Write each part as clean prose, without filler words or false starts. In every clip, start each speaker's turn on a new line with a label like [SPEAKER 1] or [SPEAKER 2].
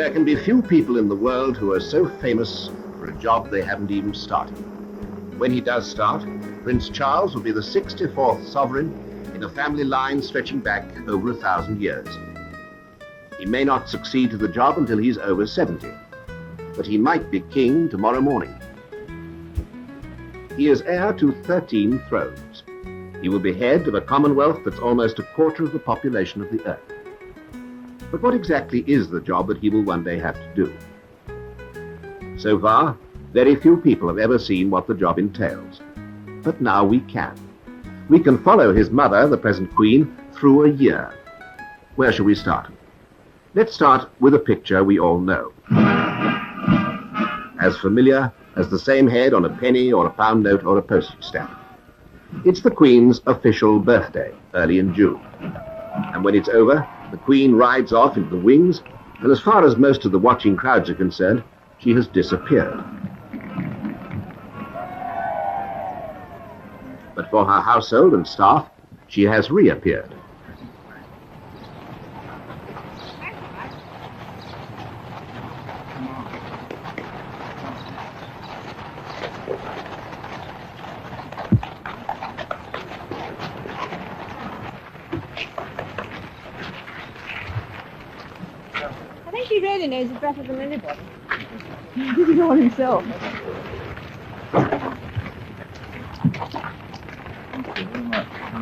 [SPEAKER 1] There can be few people in the world who are so famous for a job they haven't even started. When he does start, Prince Charles will be the 64th sovereign in a family line stretching back over 1,000 years. He may not succeed to the job until he's over 70, but he might be king tomorrow morning. He is heir to 13 thrones. He will be head of a commonwealth that's almost a quarter of the population of the earth. But what exactly is the job that he will one day have to do? So far, very few people have ever seen what the job entails. But now we can. We can follow his mother, the present Queen, through a year. Where shall we start? Let's start with a picture we all know. As familiar as the same head on a penny or a pound note or a postage stamp. It's the Queen's official birthday, early in June. And when it's over, the Queen rides off into the wings, and as far as most of the watching crowds are concerned, she has disappeared. But for her household and staff, she has reappeared.
[SPEAKER 2] I think he really knows it better than anybody. He did it all himself.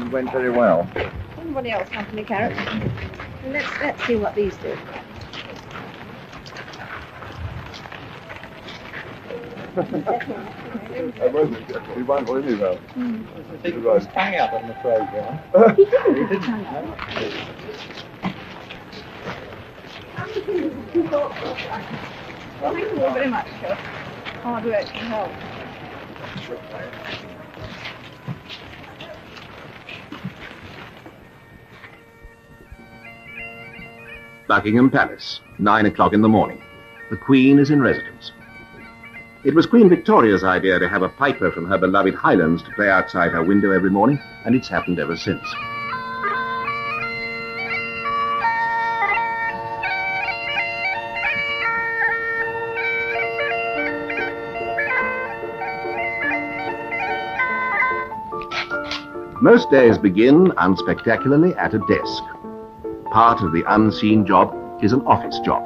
[SPEAKER 3] It went very well.
[SPEAKER 2] Anybody else want any carrots? And let's see what these do.
[SPEAKER 3] He won't believe me though.
[SPEAKER 4] He was hang up, I'm afraid, John.
[SPEAKER 2] He didn't put hang up. Well, thank you all very much for hard work and help.
[SPEAKER 1] Buckingham Palace, 9 o'clock in the morning. The Queen is in residence. It was Queen Victoria's idea to have a piper from her beloved Highlands to play outside her window every morning, and it's happened ever since. Most days begin, unspectacularly, at a desk. Part of the unseen job is an office job.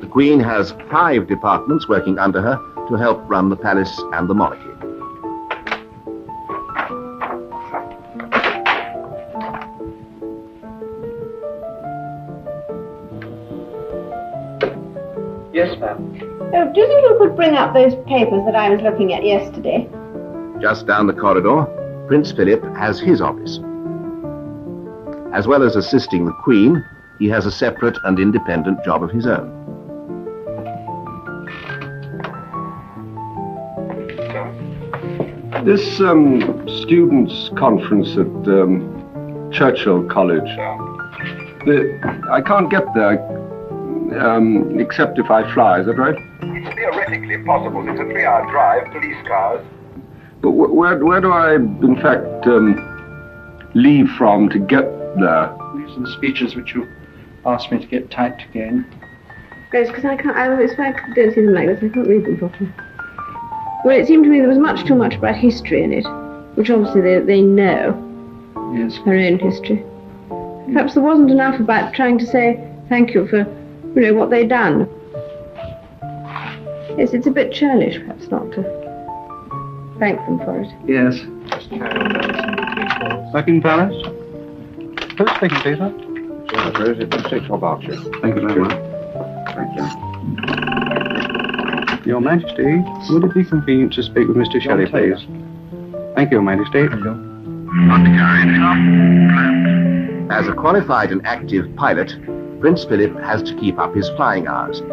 [SPEAKER 1] The Queen has 5 departments working under her to help run the palace and the monarchy.
[SPEAKER 4] Yes, ma'am.
[SPEAKER 2] Oh, do you think you could bring up those papers that I was looking at yesterday?
[SPEAKER 1] Just down the corridor, Prince Philip has his office. As well as assisting the Queen, he has a separate and independent job of his own.
[SPEAKER 5] This students' conference at Churchill College, I can't get there except if I fly, is that right?
[SPEAKER 6] It's theoretically possible. It's a 3-hour drive, police cars.
[SPEAKER 5] But where do I, in fact, leave from to get there?
[SPEAKER 4] These are the speeches which you asked me to get typed again.
[SPEAKER 2] Yes, because I don't see them like this, I can't read them properly. Well, it seemed to me there was much too much about history in it, which obviously they know.
[SPEAKER 4] Yes.
[SPEAKER 2] Her own history. Perhaps there wasn't enough about trying to say thank you for, what they'd done. Yes, it's a bit churlish, perhaps, not to thank them for it.
[SPEAKER 4] Yes. Buckingham Palace? Who's speaking, please, sir?
[SPEAKER 5] Thank you very much.
[SPEAKER 4] Thank you. Your Majesty, would it be convenient to speak with Mr. Shelley, please? Thank you, Your Majesty. Thank you.
[SPEAKER 1] As a qualified and active pilot, Prince Philip has to keep up his flying hours.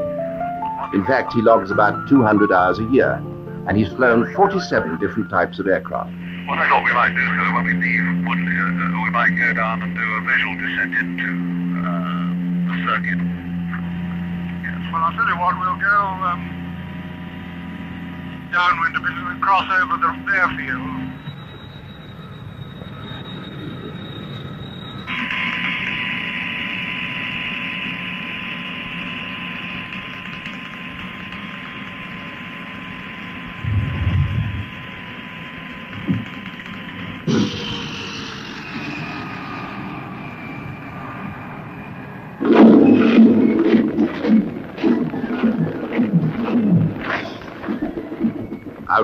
[SPEAKER 1] In fact, he logs about 200 hours a year, and he's flown 47 different types of aircraft.
[SPEAKER 6] What I thought we might do, sir, when we leave, we might go down and do a visual descent into the circuit. Yes, well, I'll tell you what, we'll go downwind a bit and we'll cross over the airfield.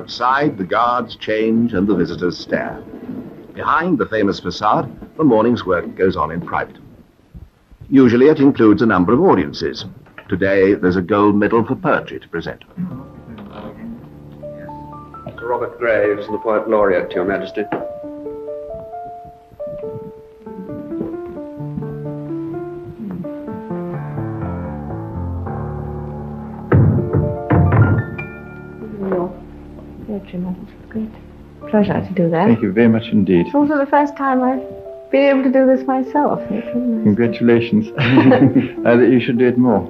[SPEAKER 1] Outside, the guards change and the visitors stare. Behind the famous facade, the morning's work goes on in private. Usually it includes a number of audiences. Today, there's a gold medal for poetry to present.
[SPEAKER 4] Sir Robert Graves, the Poet Laureate, to Your Majesty.
[SPEAKER 2] Great pleasure to do that.
[SPEAKER 3] Thank you very much indeed.
[SPEAKER 2] It's also the first time I've been able to do this myself.
[SPEAKER 3] Congratulations. You should do it more.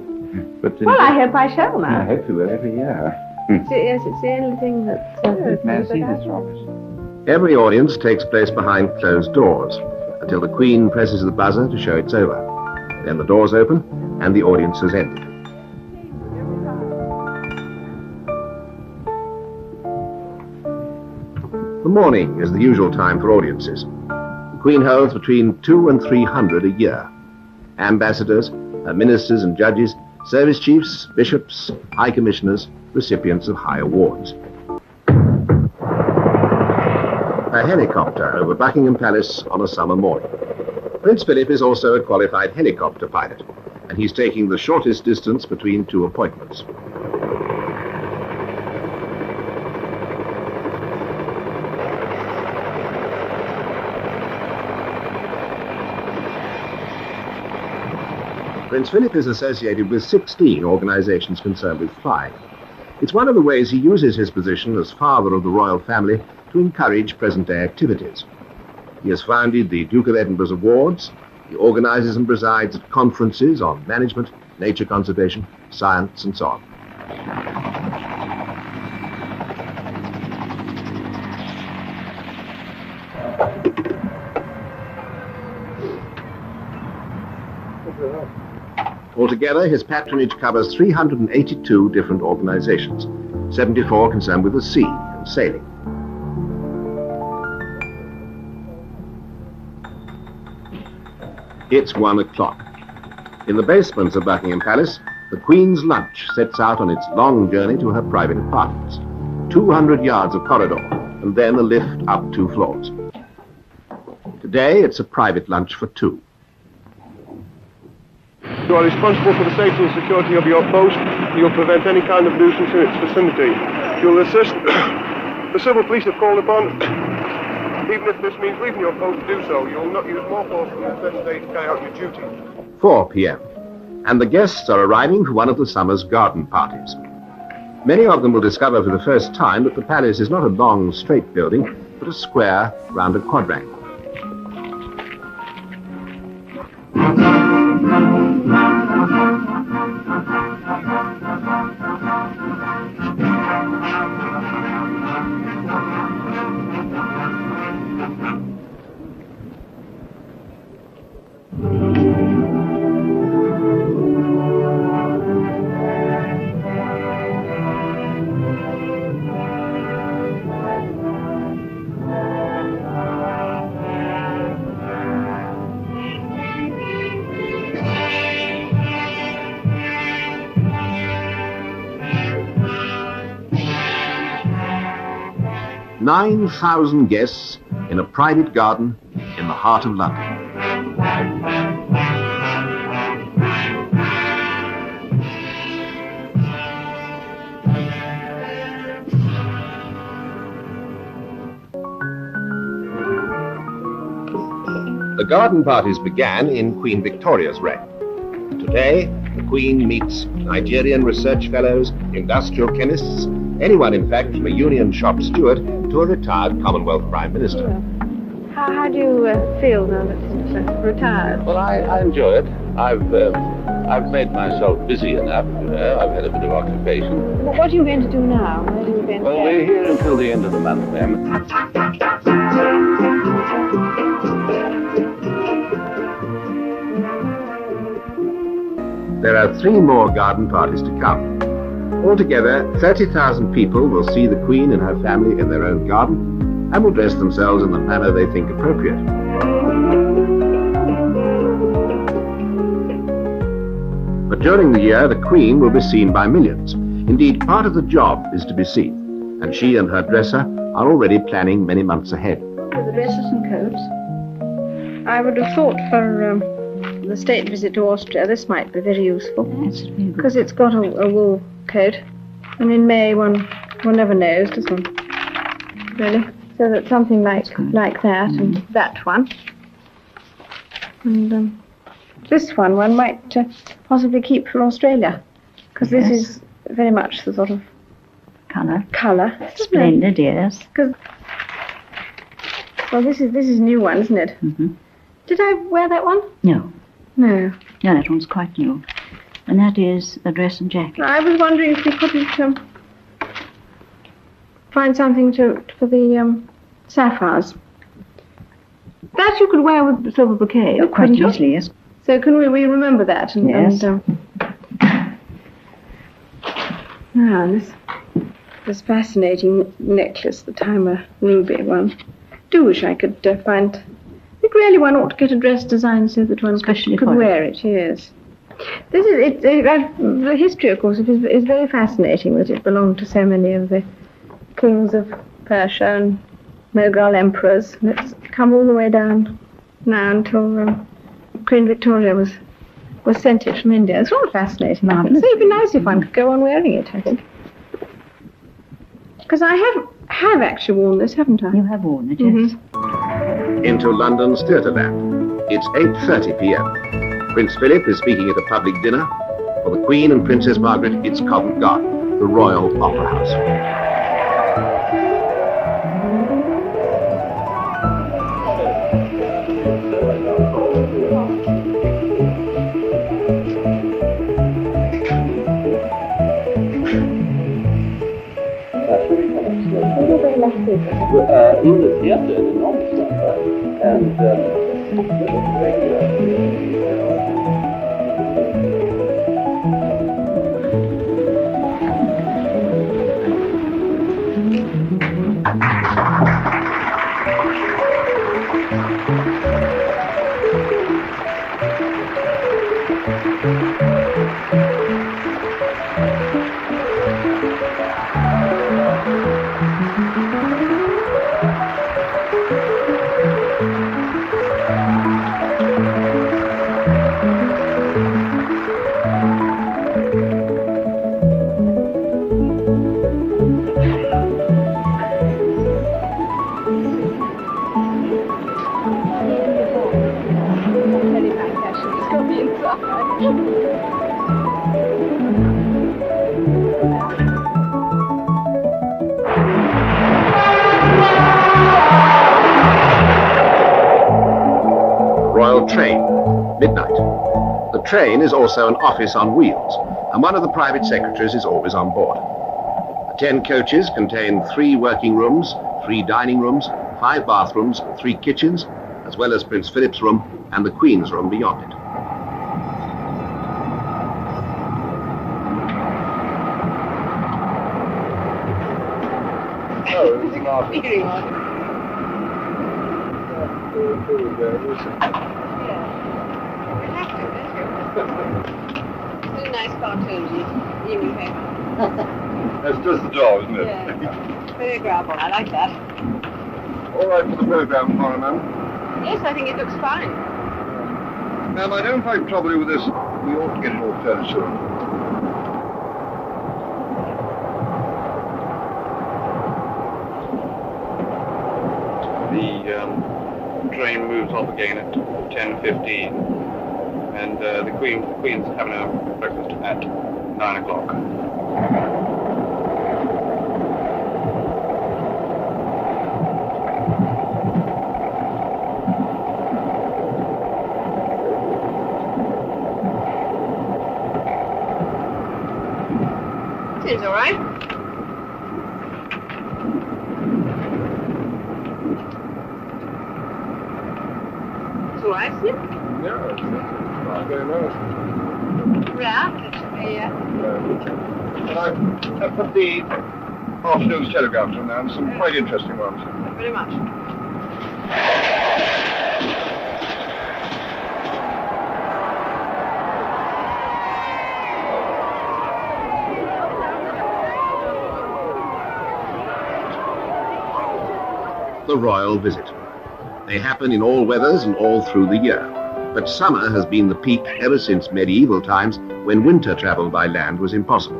[SPEAKER 3] But
[SPEAKER 2] Well, I hope I shall now.
[SPEAKER 3] I hope you will every year.
[SPEAKER 2] Yes, it's the only thing that...
[SPEAKER 3] May I see this, Robert?
[SPEAKER 1] Every audience takes place behind closed doors until the Queen presses the buzzer to show it's over. Then the doors open and the audience has ended. The morning is the usual time for audiences. The Queen holds between 200 and 300 a year. Ambassadors, ministers and judges, service chiefs, bishops, high commissioners, recipients of high awards. A helicopter over Buckingham Palace on a summer morning. Prince Philip is also a qualified helicopter pilot, and he's taking the shortest distance between two appointments. Prince Philip is associated with 16 organizations concerned with flying. It's one of the ways he uses his position as father of the royal family to encourage present-day activities. He has founded the Duke of Edinburgh's Awards. He organizes and presides at conferences on management, nature conservation, science, and so on. Altogether, his patronage covers 382 different organizations, 74 concerned with the sea and sailing. It's 1 o'clock. In the basements of Buckingham Palace, the Queen's lunch sets out on its long journey to her private apartments. 200 yards of corridor, and then a lift up 2 floors. Today, it's a private lunch for 2.
[SPEAKER 7] You are responsible for the safety and security of your post. You'll prevent any kind of nuisance in its vicinity. You'll assist the civil police if called upon. Even if this means leaving your post to do so, you'll not use more force than necessary to carry out your duty.
[SPEAKER 1] 4 p.m. And the guests are arriving for one of the summer's garden parties. Many of them will discover for the first time that the palace is not a long, straight building, but a square round a quadrangle. "9,000 guests in a private garden in the heart of London." The garden parties began in Queen Victoria's reign. Today, the Queen meets Nigerian research fellows, industrial chemists, anyone, in fact, from a union shop steward to a retired Commonwealth Prime Minister.
[SPEAKER 2] How do you feel now that it's retired?
[SPEAKER 8] Well, I enjoy it. I've made myself busy enough. I've had a bit of occupation.
[SPEAKER 2] What are you going to do now? Where are you going to
[SPEAKER 8] Well,
[SPEAKER 2] go?
[SPEAKER 8] we're here until the end of the month, ma'am.
[SPEAKER 1] There are 3 more garden parties to come. Altogether, 30,000 people will see the Queen and her family in their own garden and will dress themselves in the manner they think appropriate. But during the year, the Queen will be seen by millions. Indeed, part of the job is to be seen. and she and her dresser are already planning many months ahead.
[SPEAKER 2] For the dresses and coats. I would have thought for the state visit to Austria, this might be very useful.
[SPEAKER 9] Yes,
[SPEAKER 2] because it's got a wool coat, and in May one never knows, does one? Really? So that something like that, and that one, and this one might possibly keep for Australia, because this is very much the sort of colour.
[SPEAKER 9] Splendid, yes.
[SPEAKER 2] Because well, this is new one, isn't it?
[SPEAKER 9] Mm-hmm.
[SPEAKER 2] Did I wear that one?
[SPEAKER 9] No, that one's quite new, and that is a dress and jacket.
[SPEAKER 2] I was wondering if we couldn't find something for the sapphires. That you could wear with the silver bouquet.
[SPEAKER 9] Oh, quite easily, yes.
[SPEAKER 2] So can we remember that?
[SPEAKER 9] Yes.
[SPEAKER 2] This fascinating necklace, the Timer ruby one. Do wish I could find. I think really one ought to get a dress designed so that one could wear it. Yes. This is the history, of course, is very fascinating. That it belonged to so many of the kings of Persia and Mughal emperors. And it's come all the way down now until Queen Victoria was sent it from India. It's all fascinating. So it'd be nice if one could go on wearing it, I think. Because I have actually worn this, haven't I?
[SPEAKER 9] You have worn it, yes.
[SPEAKER 1] Into London's Theatreland. It's 8:30 p.m. Prince Philip is speaking at a public dinner. For the Queen and Princess Margaret, it's Covent Garden, the Royal Opera House.
[SPEAKER 8] In the theatre, an enormous number, and
[SPEAKER 1] Royal Train, midnight. The train is also an office on wheels, and one of the private secretaries is always on board. The 10 coaches contain 3 working rooms, 3 dining rooms, 5 bathrooms, 3 kitchens, as well as Prince Philip's room and the Queen's room beyond it.
[SPEAKER 2] Nice cartoons, evening paper.
[SPEAKER 7] That's just the job, isn't it?
[SPEAKER 2] Yeah. Very agreeable. I like that.
[SPEAKER 7] All right for the programme tomorrow, ma'am?
[SPEAKER 2] Yes, I think it looks fine.
[SPEAKER 7] Ma'am, I don't find trouble with this. We ought to get it all fairly soon.
[SPEAKER 4] The train moves off again at 10:15, and the Queen's having a breakfast at 9 o'clock.
[SPEAKER 2] Seems all right. It's all right, isn't it?
[SPEAKER 7] Yeah, it's not very nice.
[SPEAKER 2] Yeah, it should be,
[SPEAKER 7] And I've put the afternoon's telegrams on there, and some quite interesting ones.
[SPEAKER 2] very much.
[SPEAKER 1] the royal visit. They happen in all weathers and all through the year. But summer has been the peak ever since medieval times, when winter travel by land was impossible.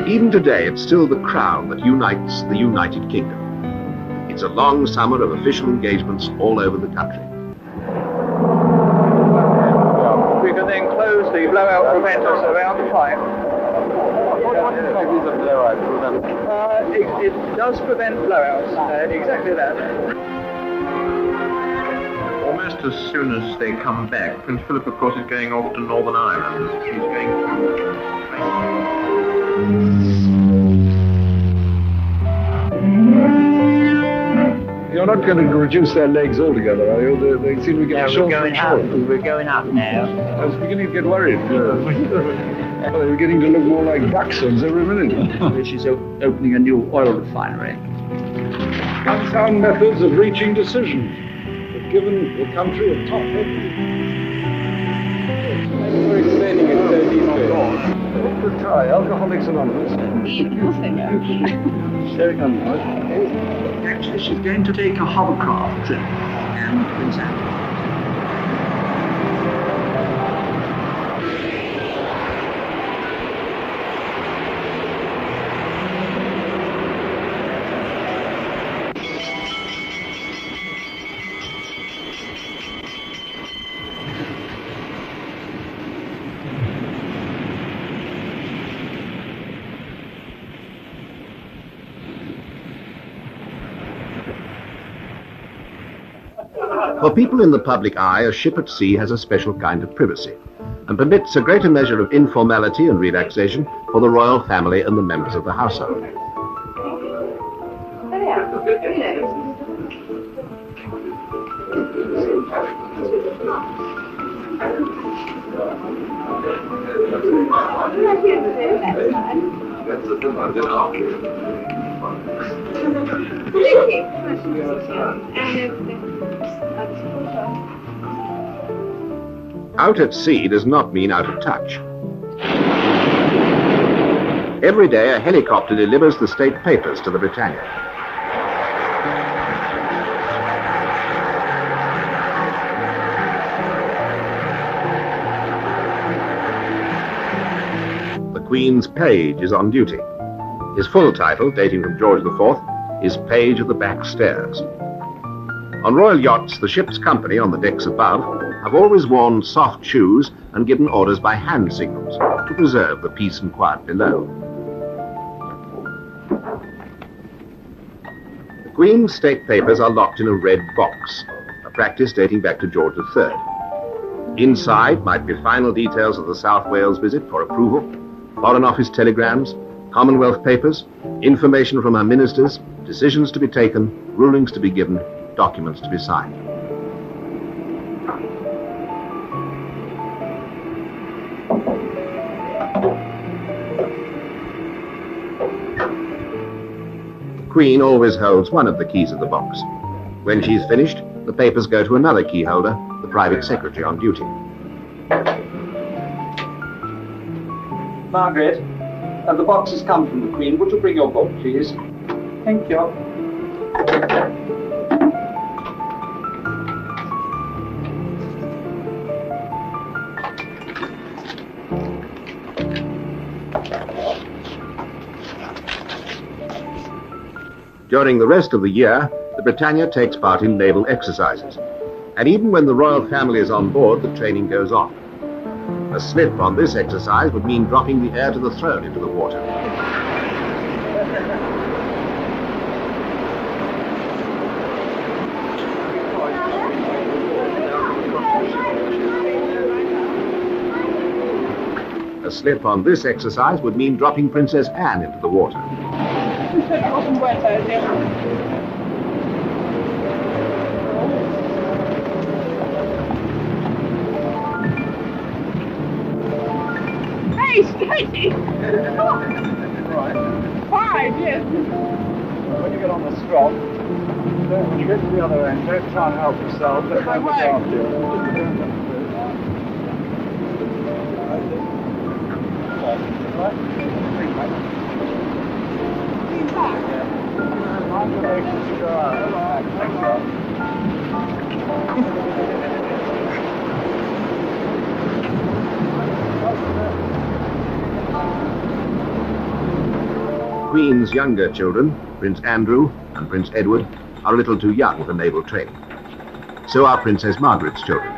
[SPEAKER 1] Even today, it's still the crown that unites the United Kingdom. It's a long summer of official engagements all over the country.
[SPEAKER 4] We can then close the blowout preventers around the pipe. It does prevent blowouts, exactly that.
[SPEAKER 10] Almost as soon as they come back, Prince Philip, of course, is going off to Northern Ireland. He's going
[SPEAKER 5] You're not going to reduce their legs altogether, are you? They seem to be getting short and short.
[SPEAKER 11] We're going up now.
[SPEAKER 5] I was beginning to get worried. They were getting to look more like dachshunds every minute.
[SPEAKER 11] Which is opening a new oil refinery.
[SPEAKER 5] Unsound methods of reaching decision have given the country a top head.
[SPEAKER 4] We're explaining it so deeply.
[SPEAKER 5] Good try, Alcoholics Anonymous.
[SPEAKER 11] Actually, she's going to take a hovercraft trip and Prince Andrew.
[SPEAKER 1] For people in the public eye, a ship at sea has a special kind of privacy and permits a greater measure of informality and relaxation for the royal family and the members of the household. Out at sea does not mean out of touch. Every day a helicopter delivers the state papers to the Britannia. The Queen's page is on duty. His full title, dating from George IV, is Page of the Back Stairs. On royal yachts, the ship's company on the decks above have always worn soft shoes and given orders by hand signals to preserve the peace and quiet below. The Queen's state papers are locked in a red box, a practice dating back to George III. Inside might be final details of the South Wales visit for approval, Foreign Office telegrams, Commonwealth papers, information from our ministers, decisions to be taken, rulings to be given, documents to be signed. The Queen always holds one of the keys of the box. When she's finished, the papers go to another key holder, the private secretary on duty.
[SPEAKER 11] Margaret, the box has come from the Queen. Would you bring your book, please? Thank you.
[SPEAKER 1] During the rest of the year, the Britannia takes part in naval exercises. And even when the royal family is on board, the training goes on. A slip on this exercise would mean dropping the heir to the throne into the water. A slip on this exercise would mean dropping Princess Anne into the water.
[SPEAKER 2] Hey, Stacy! Five, yes.
[SPEAKER 4] When you get on the strop, when you get to the other end, don't try and help yourself. Let them look after you.
[SPEAKER 1] Queen's younger children, Prince Andrew and Prince Edward, are a little too young for naval training. So are Princess Margaret's children.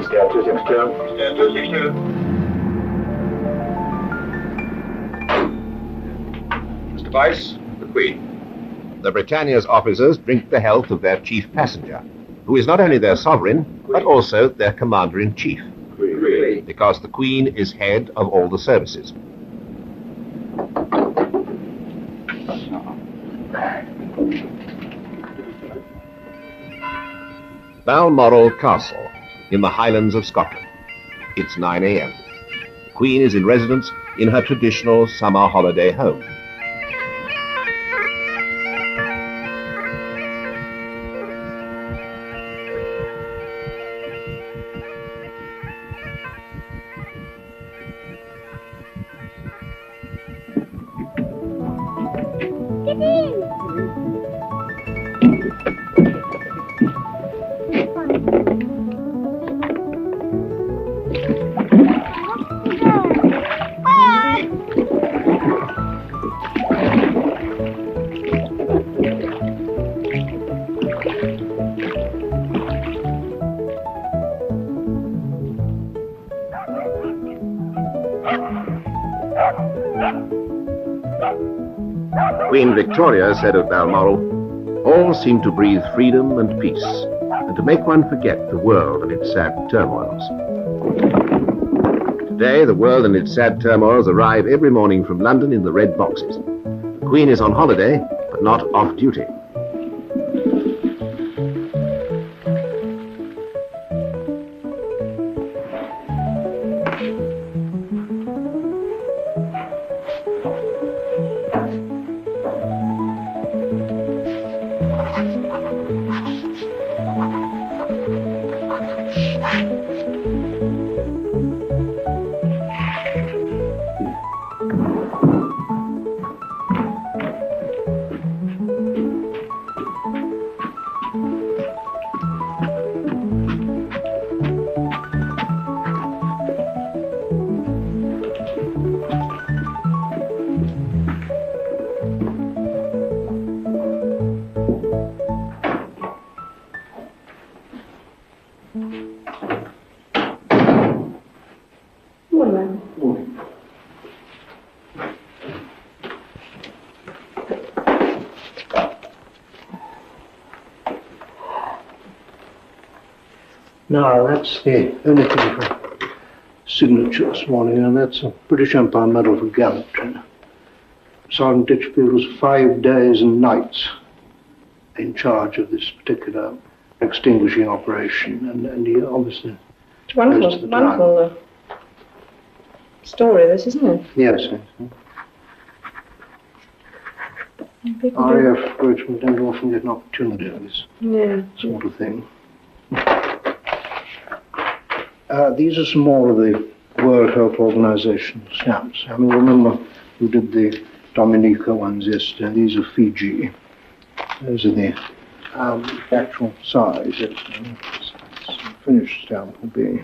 [SPEAKER 6] Stand 262. Stand 262.
[SPEAKER 4] Mr. Vice, the Queen.
[SPEAKER 1] The Britannia's officers drink the health of their chief passenger, who is not only their sovereign, but also their commander-in-chief. Because the Queen is head of all the services. Balmoral Castle, in the Highlands of Scotland. It's 9 a.m. The Queen is in residence in her traditional summer holiday home. Queen Victoria said of Balmoral, "All seem to breathe freedom and peace, and to make one forget the world and its sad turmoils." Today, the world and its sad turmoils arrive every morning from London in the red boxes. The Queen is on holiday, but not off duty.
[SPEAKER 12] Now, that's the only thing for signature this morning, and that's a British Empire Medal for Gallantry. Sergeant Ditchfield was 5 days and nights in charge of this particular extinguishing operation, and he obviously...
[SPEAKER 2] It's wonderful story, this, isn't it?
[SPEAKER 12] Yes. RAF Bridgeman don't often get an opportunity of this sort of thing. These are some more of the World Health Organization stamps. I mean, remember who did the Dominica ones yesterday? These are Fiji. Those are the actual size. Finished stamp will be.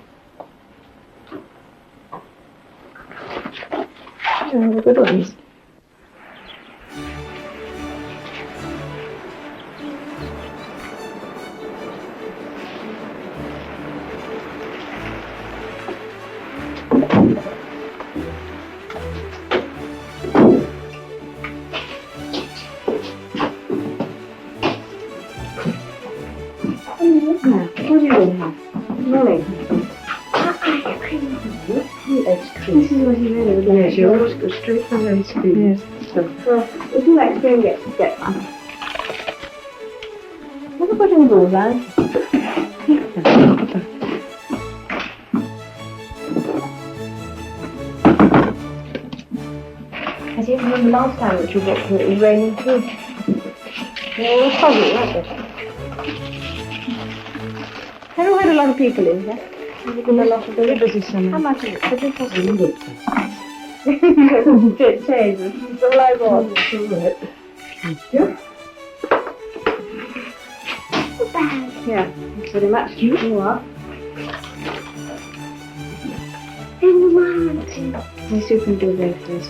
[SPEAKER 2] The good ones.
[SPEAKER 13] This is what he really would like. Yes, you always go straight from the screen. Yes. Would you like to go and get one? Have you got any balls, lad? As you remember last time that you walked, it was raining too.
[SPEAKER 2] They're all fuzzy, aren't they? Have you had a lot of people in here? Has it been a lot of the busy summer? How much is it? Could it cost you? It changes. That's all I want. Thank you. Yeah, thanks very much. You are. Yes, you can do those days.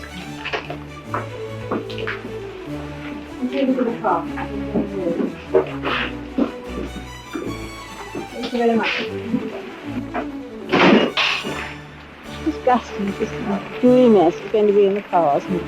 [SPEAKER 2] I'm going to the car. Thank you very much. It's disgusting, this gooey mess is going to be in the car, isn't it?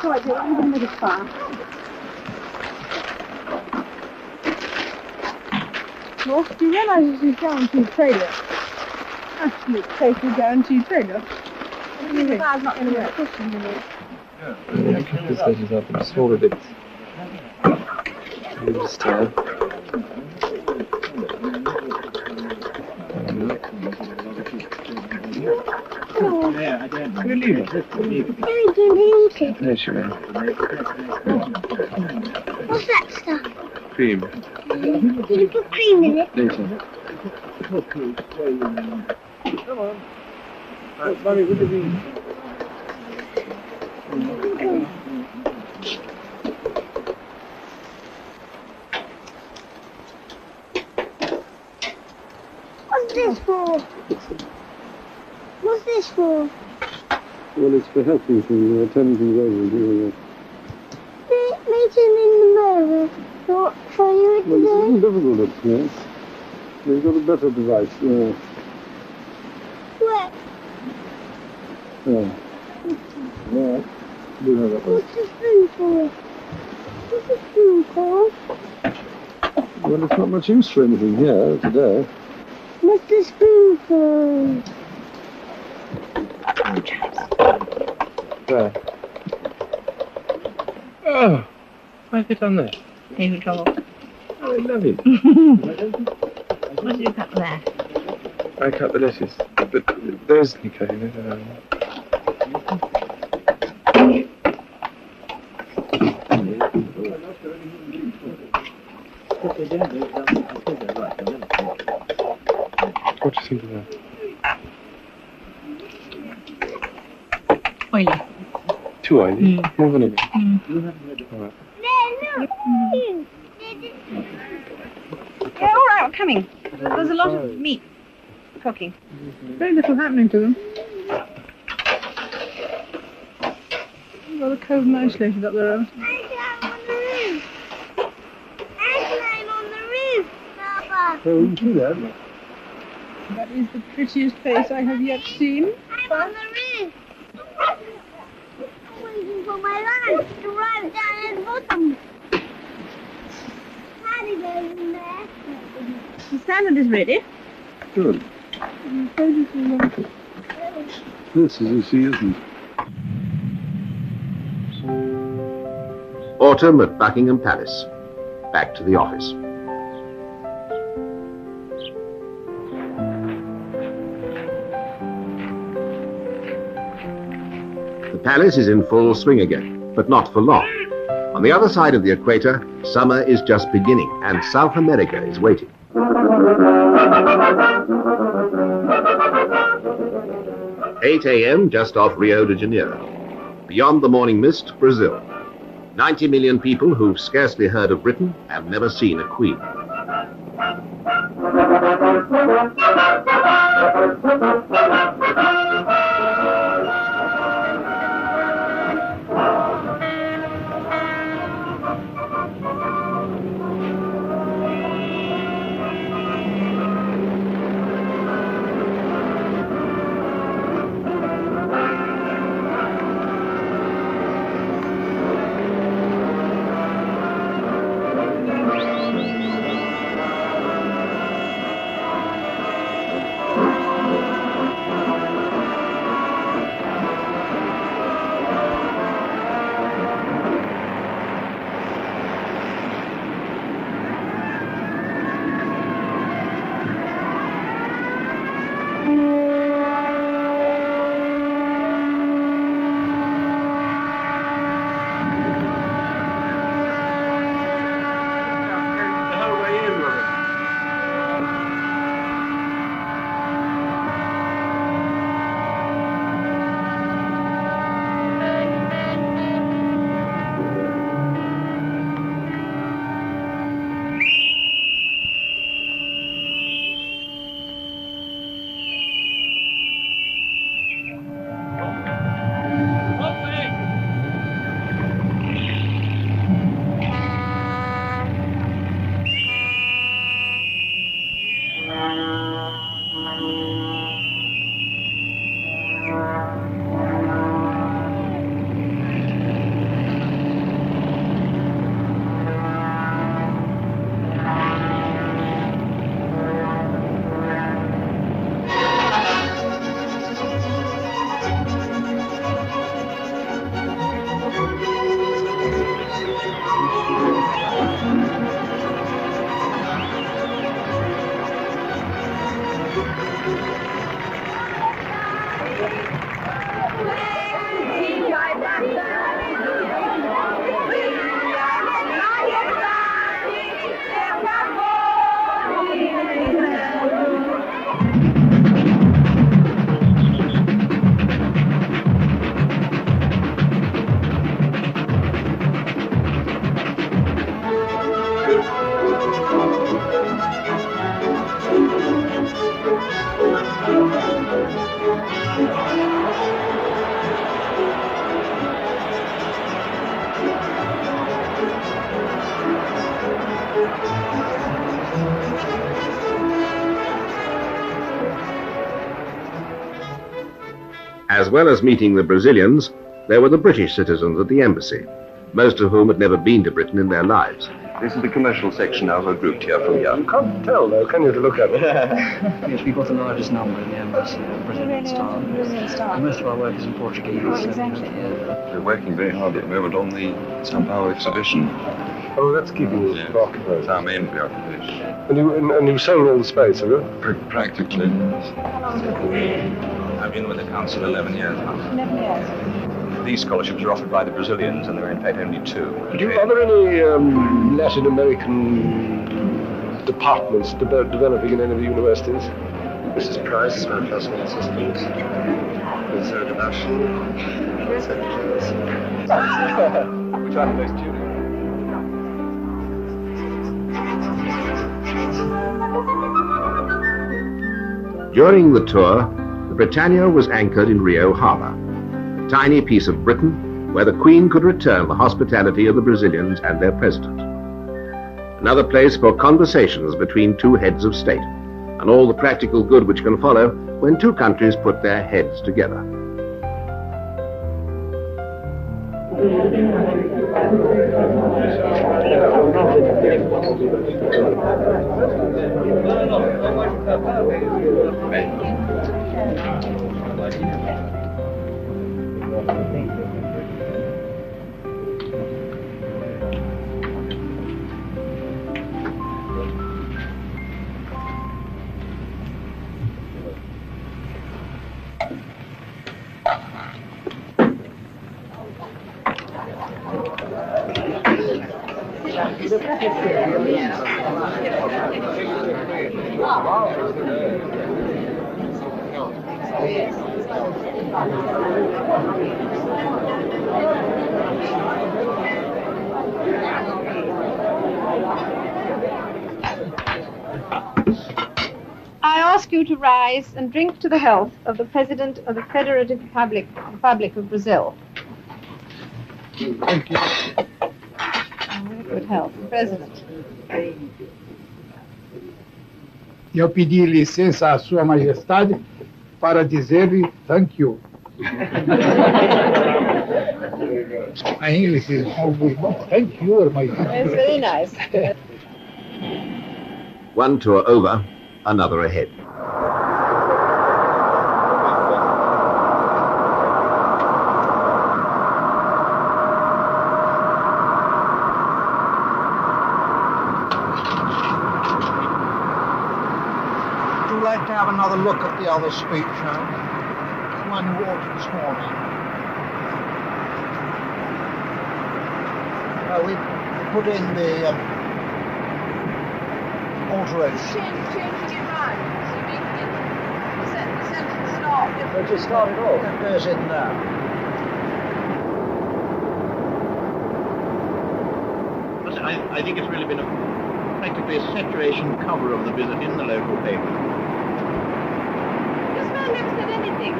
[SPEAKER 2] So I don't even know the far.
[SPEAKER 14] Well, do you realise this is a guaranteed failure? Absolute total guaranteed failure.
[SPEAKER 2] I mean, the car's not going to work.
[SPEAKER 3] Yeah, cut the edges up and smaller bits. Just There she went.
[SPEAKER 13] What's that stuff?
[SPEAKER 3] Cream.
[SPEAKER 13] Did you put cream in it?
[SPEAKER 3] Later.
[SPEAKER 7] Come on. Mummy, look at these.
[SPEAKER 13] What's this for? What's this for?
[SPEAKER 5] Well, it's for helping things, turning things over and doing
[SPEAKER 13] Meeting in the mirror. For you to
[SPEAKER 5] Well, it's a
[SPEAKER 13] do?
[SPEAKER 5] little difficult, yes. They've got a better device, yeah.
[SPEAKER 13] What?
[SPEAKER 5] Yeah. Yeah. Do have that one.
[SPEAKER 13] What's the spoon for? What's the spoon for?
[SPEAKER 5] Well, it's not much use for anything here today.
[SPEAKER 13] What's the spoon for?
[SPEAKER 3] There. Oh! Why have you done that?
[SPEAKER 9] Even trouble.
[SPEAKER 3] Oh, I love it.
[SPEAKER 9] What did you cut there?
[SPEAKER 3] I cut the lettuce, but there's the cutting it. What do you think of that?
[SPEAKER 9] Oily.
[SPEAKER 3] Too oily? More vinegar? Alright.
[SPEAKER 2] Yeah, all right, I'm coming. There's a lot of meat cooking.
[SPEAKER 14] Very little happening to them. Rather cold and isolated up there.
[SPEAKER 13] I climb on the roof. I climb on the roof, Papa.
[SPEAKER 5] So you see that?
[SPEAKER 14] That is the prettiest face I have yet seen.
[SPEAKER 13] I'm on the roof. I'm waiting for my lunch to arrive down at the bottom. Daddy goes in there.
[SPEAKER 2] The salad is ready.
[SPEAKER 5] Good. This, as you see, isn't.
[SPEAKER 1] Autumn at Buckingham Palace. Back to the office. The palace is in full swing again, but not for long. On the other side of the equator, summer is just beginning, and South America is waiting. 8 a.m. just off Rio de Janeiro. Beyond the morning mist, Brazil. 90 million people who've scarcely heard of Britain and never seen a queen. As well as meeting the Brazilians, there were the British citizens at the embassy, most of whom had never been to Britain in their lives.
[SPEAKER 15] This is the commercial section now. We're grouped here from here.
[SPEAKER 7] You can't tell, though, can you, to look at it?
[SPEAKER 16] Yes, we've got the largest number in the embassy of Brazilian staff. Most of our work is in Portuguese.
[SPEAKER 2] Oh, exactly.
[SPEAKER 15] We're working very hard at the moment on the São Paulo exhibition.
[SPEAKER 7] Oh, that's keeping you occupied.
[SPEAKER 15] It's our main preoccupation.
[SPEAKER 7] And you sold all the space, have you?
[SPEAKER 15] Practically. I've been with the council 11 years now.
[SPEAKER 2] 11 years.
[SPEAKER 15] These scholarships are offered by the Brazilians, and there are in fact only 2.
[SPEAKER 7] Are there any Latin American departments developing in any of the universities?
[SPEAKER 10] Mrs. Price, my personal assistant. Ms. Sebastian, secretaries.
[SPEAKER 15] Which one of those 2?
[SPEAKER 1] During the tour, the Britannia was anchored in Rio Harbour, a tiny piece of Britain where the Queen could return the hospitality of the Brazilians and their president. Another place for conversations between 2 heads of state, and all the practical good which can follow when 2 countries put their heads together.
[SPEAKER 2] I ask you to rise and drink to the health of the President of the Federative Republic of Brazil.
[SPEAKER 12] Thank you.
[SPEAKER 2] Good health, President.
[SPEAKER 12] Eu pedi licença à Sua Majestade para dizer-lhe thank you. My English is always thank you, my
[SPEAKER 2] It's very nice.
[SPEAKER 1] One tour over, another ahead.
[SPEAKER 12] Would you like to have another look at the other speech, the one you ordered this morning? We put in the alteration.
[SPEAKER 2] Changing it right. So making it the sentence start.
[SPEAKER 12] But just start it off. That goes in now.
[SPEAKER 10] I think it's really been practically a saturation cover of the visit in the local paper.
[SPEAKER 2] This man never said anything.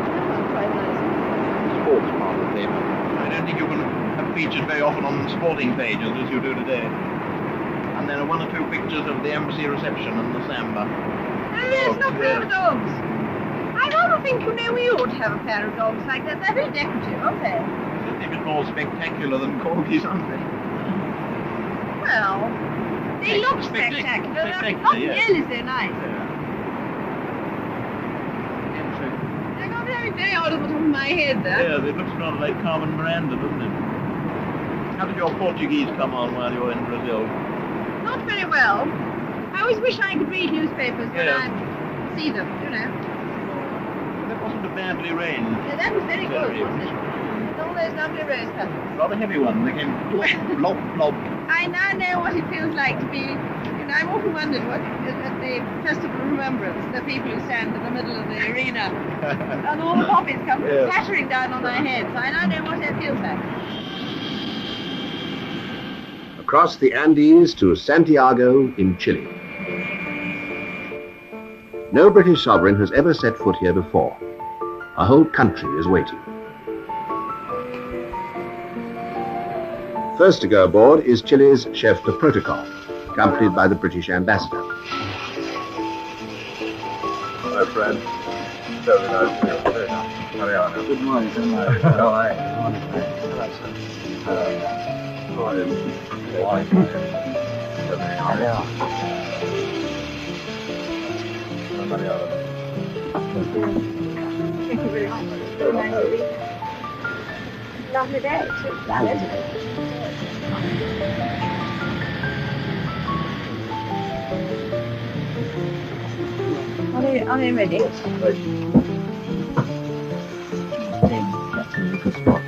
[SPEAKER 2] That was quite nice.
[SPEAKER 10] Sports part of the paper. I don't think you can have featured very often on sporting pages as you do today. And there are 1 or 2 pictures of the embassy reception and the samba.
[SPEAKER 2] Oh yes, not pair of dogs. I rather think, we ought to have a pair of dogs like that. They're very decorative, aren't they?
[SPEAKER 10] They're a bit more spectacular than corgis, aren't they?
[SPEAKER 2] Well, they look spectacular. Not nearly so nice. They got very odd on the top of my head there.
[SPEAKER 10] Yeah, it looks rather like Carmen Miranda, doesn't it? How did your Portuguese come on while you were in Brazil?
[SPEAKER 2] Not very well. I always wish I could read newspapers when I see them,
[SPEAKER 10] That wasn't a badly rained.
[SPEAKER 2] Yeah, that was very good, wasn't it? All those lovely rose petals.
[SPEAKER 10] Rather heavy one. They came blop, blop.
[SPEAKER 2] I now know what it feels like to be, I've often wondered what, at the Festival of Remembrance, the people who stand in the middle of the arena, and all the poppies come pattering down on their heads. I now know what that feels like.
[SPEAKER 1] Across the Andes to Santiago in Chile. No British sovereign has ever set foot here before. A whole country is waiting. First to go aboard is Chile's chef de protocol, accompanied by the British ambassador.
[SPEAKER 15] Hello, Fred. Very nice. Very nice. Mariana.
[SPEAKER 16] Good morning, sir.
[SPEAKER 15] How are you?
[SPEAKER 13] Thank you very much. Lovely day, too. Are they ready?
[SPEAKER 16] That's a good spot.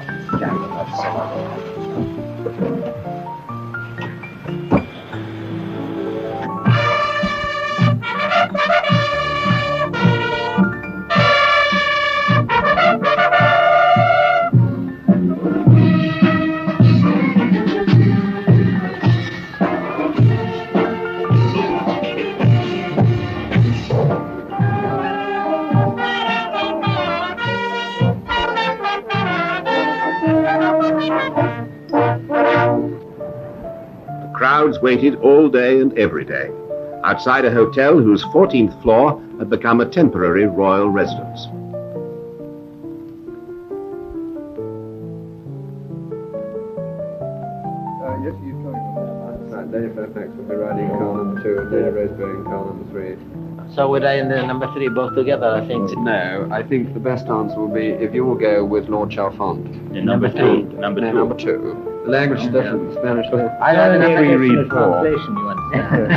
[SPEAKER 1] Crowds waited all day and every day, outside a hotel whose 14th floor had become a temporary royal residence.
[SPEAKER 5] Yes, you're coming. Dana Fairfax will be riding car number 2 and Dana Roseberry in car number 3.
[SPEAKER 17] So would I and number 3 both together, I think?
[SPEAKER 5] No, I think the best answer will be if you will go with Lord Chalfont.
[SPEAKER 17] Number 2.
[SPEAKER 5] Number 2. The language is different. Spanish.
[SPEAKER 17] I don't know
[SPEAKER 5] we read
[SPEAKER 17] translation, you understand?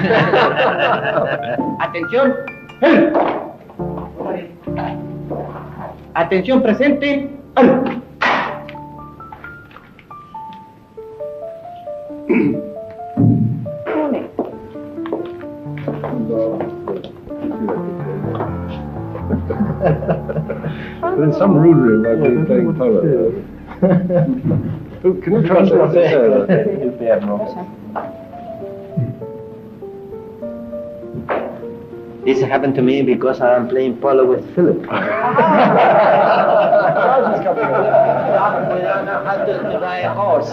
[SPEAKER 17] Atención. Atención, presente.
[SPEAKER 5] There's some rudery about being playing polo. Can you translate what they say?
[SPEAKER 17] This happened to me because I'm playing polo with Philip. We don't know how to ride a horse.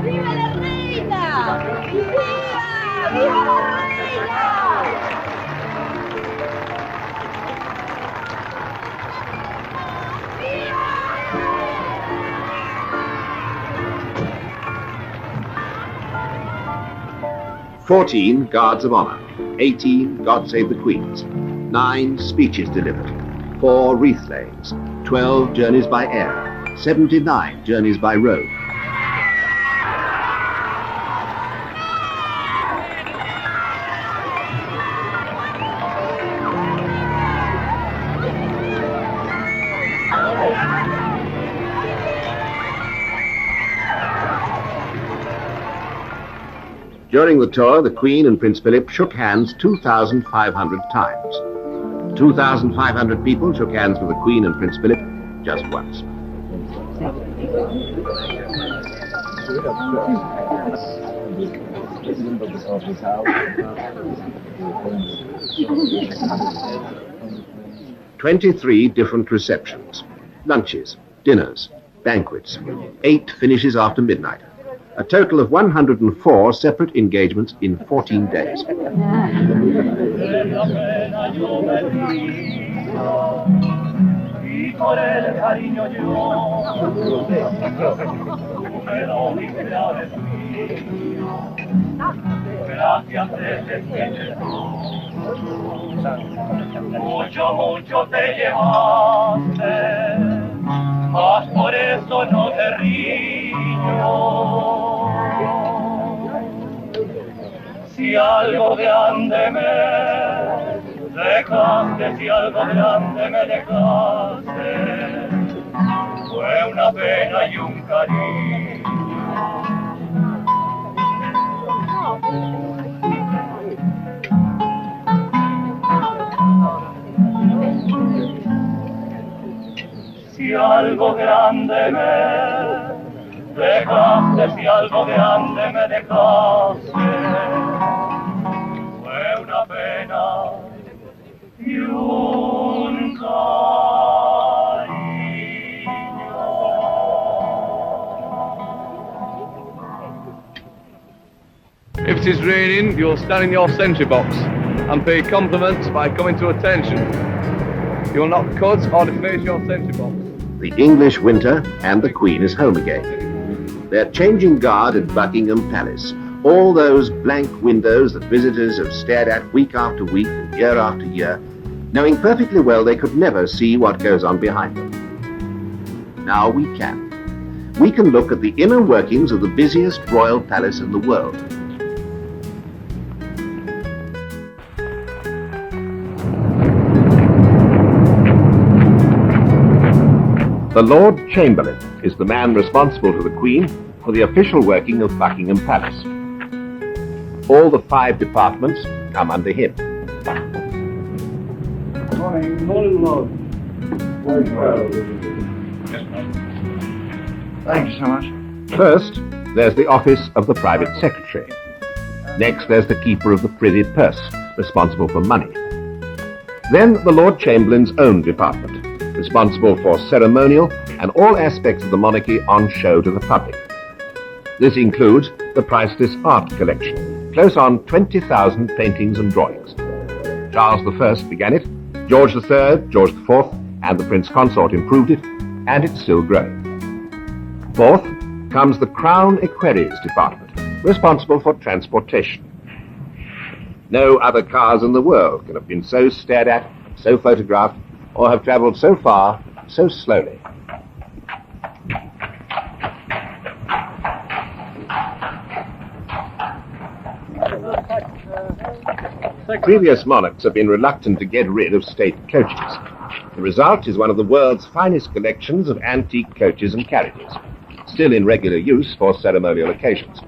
[SPEAKER 13] ¡Viva la reina! ¡Viva! ¡Viva la reina!
[SPEAKER 1] 14 guards of honor, 18 God Save the Queens, 9 speeches delivered, 4 wreath layings, 12 journeys by air, 79 journeys by road. During the tour, the Queen and Prince Philip shook hands 2,500 times. 2,500 people shook hands with the Queen and Prince Philip just once. "23 different receptions, lunches, dinners, banquets, 8 finishes after midnight. A total of 104 separate engagements in 14 days.
[SPEAKER 6] Mucho te llevaste, mas por eso no te riño. Si algo grande me dejaste, si algo grande me dejaste, fue una pena y un cariño. Si algo grande me dejaste, si algo grande me dejaste, fue una pena y un cariño.
[SPEAKER 18] If it is raining, you'll stand in your sentry box and pay compliments by coming to attention. You will not cut or deface your sentry box.
[SPEAKER 1] The English winter and the Queen is home again. They're changing guard at Buckingham Palace. All those blank windows that visitors have stared at week after week and year after year, knowing perfectly well they could never see what goes on behind them. Now we can. We can look at the inner workings of the busiest royal palace in the world. The Lord Chamberlain is the man responsible to the Queen for the official working of Buckingham Palace. All the 5 departments come under him.
[SPEAKER 12] Morning, Lord.
[SPEAKER 3] Thank you so much.
[SPEAKER 1] First, there's the office of the private secretary. Next, there's the keeper of the privy purse, responsible for money. Then the Lord Chamberlain's own department, responsible for ceremonial and all aspects of the monarchy on show to the public. This includes the priceless art collection, close on 20,000 paintings and drawings. Charles I began it, George III, George IV, and the Prince Consort improved it, and it's still growing. Fourth comes the Crown Equerries Department, responsible for transportation. No other cars in the world can have been so stared at, so photographed, or have travelled so far, so slowly. Previous monarchs have been reluctant to get rid of state coaches. The result is one of the world's finest collections of antique coaches and carriages, still in regular use for ceremonial occasions.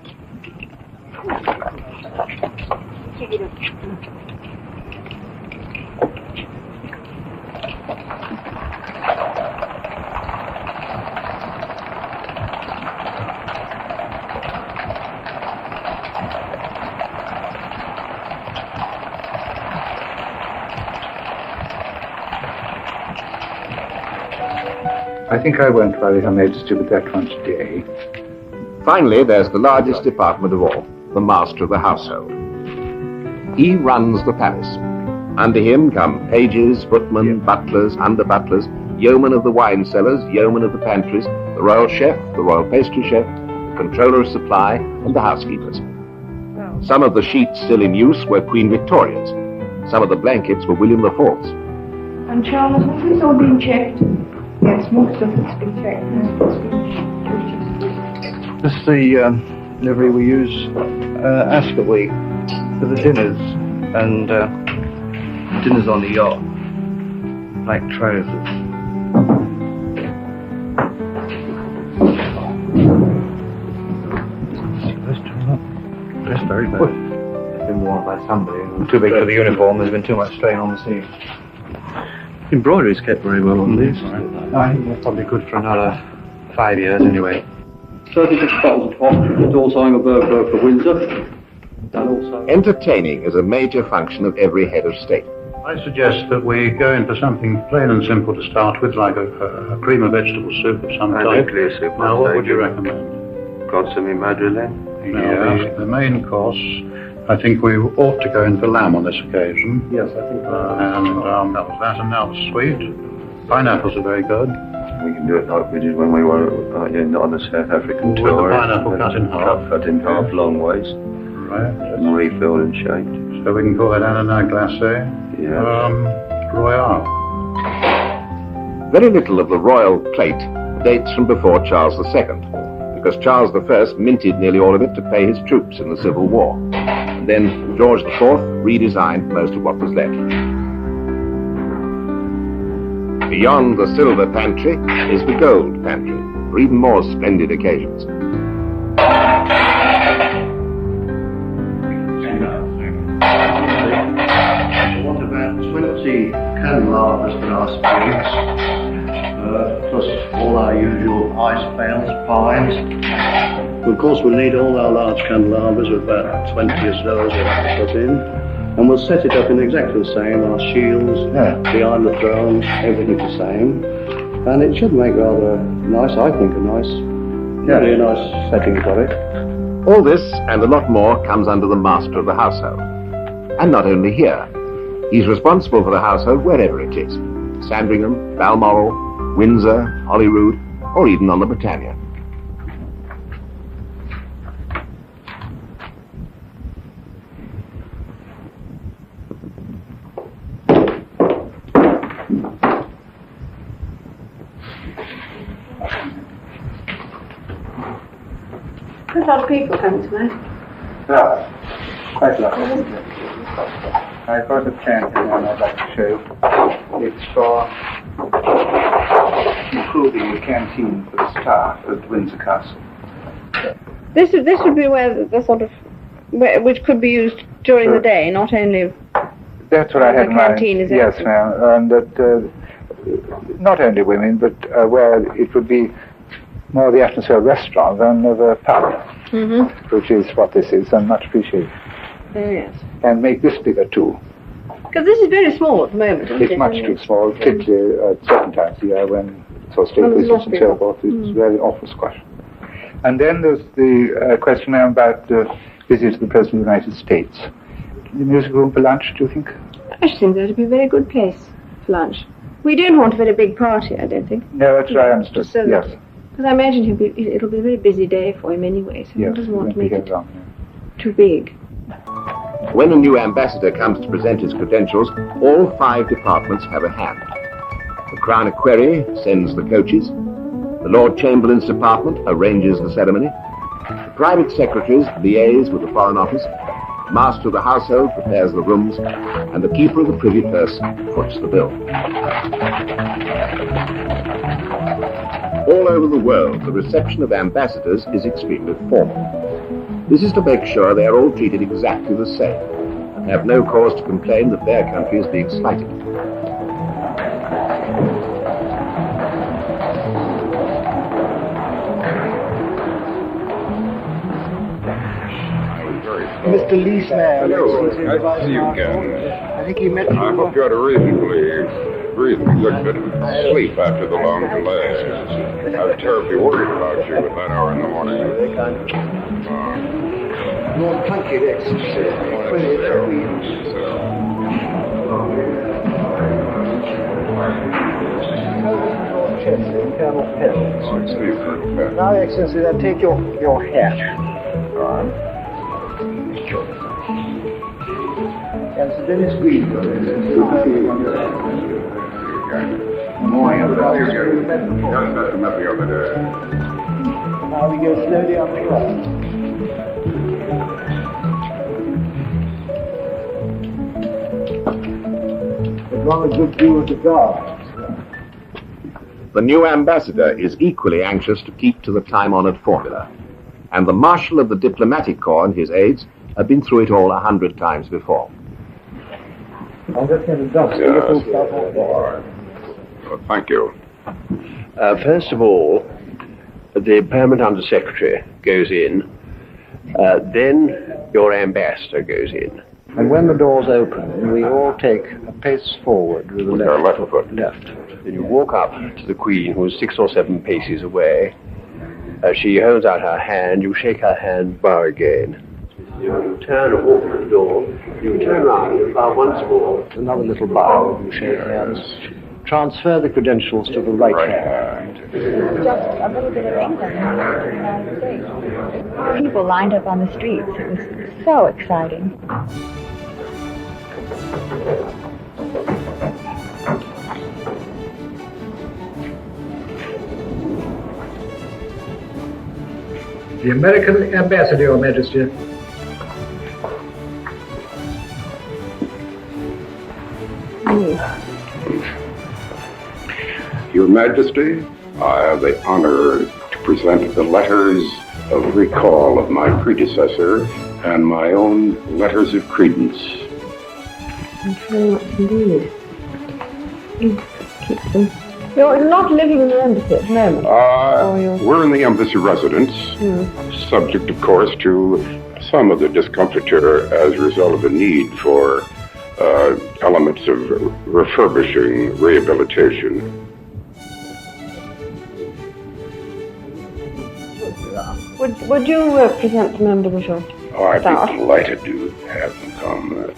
[SPEAKER 3] I think I won't worry Her Majesty with that one today.
[SPEAKER 1] Finally, there's the largest department of all, the Master of the Household. He runs the palace. Under him come pages, footmen, butlers, under-butlers, yeomen of the wine cellars, yeomen of the pantries, the royal chef, the royal pastry chef, the controller of supply, and the housekeepers. Some of the sheets still in use were Queen Victoria's. Some of the blankets were William IV's.
[SPEAKER 2] And Charles, has this all been checked? Yes, most of it's been checked.
[SPEAKER 3] This is the livery we use Ascot Week for the dinners, and dinners on the yacht, black trousers. That's very bad. It's been worn by somebody. Too big for the uniform, there's been too much strain on the seam. Embroidery's kept very well on these. I think they're probably good for another 5 years anyway.
[SPEAKER 11] 36 bottles of hock, it's also I'm a burglar for Windsor. And also...
[SPEAKER 1] Entertaining is a major function of every head of state.
[SPEAKER 12] I suggest that we go in for something plain and simple to start with, like a cream of vegetable soup of some type.
[SPEAKER 3] Nuclear soup.
[SPEAKER 12] Now, what would you recommend?
[SPEAKER 3] Consomme madeleine.
[SPEAKER 12] Now, the main course, I think we ought to go in for lamb on this occasion.
[SPEAKER 3] Yes, I think
[SPEAKER 12] and that was that, and now the sweet. Pineapples are very good.
[SPEAKER 3] We can do it like we did when we were on the South African tour.
[SPEAKER 12] With the pineapple cut in half.
[SPEAKER 3] Cut in half, long ways.
[SPEAKER 12] Right.
[SPEAKER 3] And refilled and shaped.
[SPEAKER 12] So we can call it ananas glacé.
[SPEAKER 3] Yeah.
[SPEAKER 12] Royale.
[SPEAKER 1] Very little of the royal plate dates from before Charles II, because Charles I minted nearly all of it to pay his troops in the Civil War. And then George IV redesigned most of what was left. Beyond the silver pantry is the gold pantry, for even more splendid occasions.
[SPEAKER 12] What about 20 candelabras for our spirits, plus all our usual ice pails, pies. Of course, we'll need all our large candelabras, about 20 of those we'll have to put in. And we'll set it up in exactly the same, our shields, the Isle of Thrones, everything the same. And it should make rather nice, I think, really a nice setting for it.
[SPEAKER 1] All this and a lot more comes under the master of the household. And not only here. He's responsible for the household wherever it is. Sandringham, Balmoral, Windsor, Holyrood, or even on the Britannia.
[SPEAKER 2] Quite a lot of people coming tonight.
[SPEAKER 19] Yeah, quite a lot. I've got a plan here and I'd like to show you. It's for improving the canteen for the staff at Windsor Castle.
[SPEAKER 2] This would be where the sort of which could be used during the day, not only.
[SPEAKER 19] That's what I had in mind.
[SPEAKER 2] Canteen is
[SPEAKER 19] yes, ma'am, and that not only women, but where it would be more the atmosphere of a restaurant than of a pub, which is what this is, and much appreciated.
[SPEAKER 2] Oh, yes.
[SPEAKER 19] And make this bigger too.
[SPEAKER 2] Because this is very small at the moment, isn't it?
[SPEAKER 19] It's much too small, particularly at certain times of the year when for state visits and so forth. It's very awful squash. And then there's the question now about the visit to the President of the United States. The music room for lunch, do you think?
[SPEAKER 2] I should think that would be a very good place for lunch. We don't want a very big party, I don't think.
[SPEAKER 19] No, that's what I understood,
[SPEAKER 2] So
[SPEAKER 19] yes.
[SPEAKER 2] Because I imagine it'll be a very busy day for him anyway, so he doesn't want to make it too big.
[SPEAKER 1] When a new ambassador comes to present his credentials, all 5 departments have a hand. The Crown Equerry sends the coaches. The Lord Chamberlain's department arranges the ceremony. The private secretaries liaise with the Foreign Office. The master of the household prepares the rooms, and the keeper of the privy purse foots the bill. All over the world, the reception of ambassadors is extremely formal. This is to make sure they are all treated exactly the same, and have no cause to complain that their country is being slighted.
[SPEAKER 19] Mr. Leesman.
[SPEAKER 15] Hello, nice to see you again.
[SPEAKER 19] I think you met me.
[SPEAKER 15] I hope you had a reasonably good bit of sleep after the long delay. I was terribly worried about you at that hour in the morning.
[SPEAKER 19] More punky next. Now, Excellency, then take your hat. And so then it's green. Now we go slowly up the road. Rather good view of the guards.
[SPEAKER 1] The new ambassador is equally anxious to keep to the time-honored formula, and the Marshal of the Diplomatic Corps and his aides have been through it all 100 times before.
[SPEAKER 15] Well, thank you.
[SPEAKER 20] First of all, the permanent Under-Secretary goes in, then your ambassador goes in.
[SPEAKER 19] And when the doors open, we all take a pace forward with the left foot.
[SPEAKER 20] Then you walk up to the Queen, who is 6 or 7 paces away. She holds out her hand, you shake her hand, bow again. You turn and walk to the door, you turn round, you bow once more.
[SPEAKER 19] Another little bow, you shake hands. Transfer the credentials to the right hand.
[SPEAKER 9] Just a little bit of England in the United States. People lined up on the streets. It was so exciting.
[SPEAKER 19] The American ambassador, Your Majesty.
[SPEAKER 15] Your Majesty, I have the honor to present the letters of recall of my predecessor and my own letters of credence.
[SPEAKER 2] Thank you very much indeed. Keep them. You're not living in the embassy at the moment?
[SPEAKER 15] We're in the embassy residence, subject, of course, to some of the discomfiture as a result of the need for elements of refurbishing, rehabilitation.
[SPEAKER 2] Would you present the members of your
[SPEAKER 15] Oh, I'd
[SPEAKER 2] staff?
[SPEAKER 15] be delighted to have them come.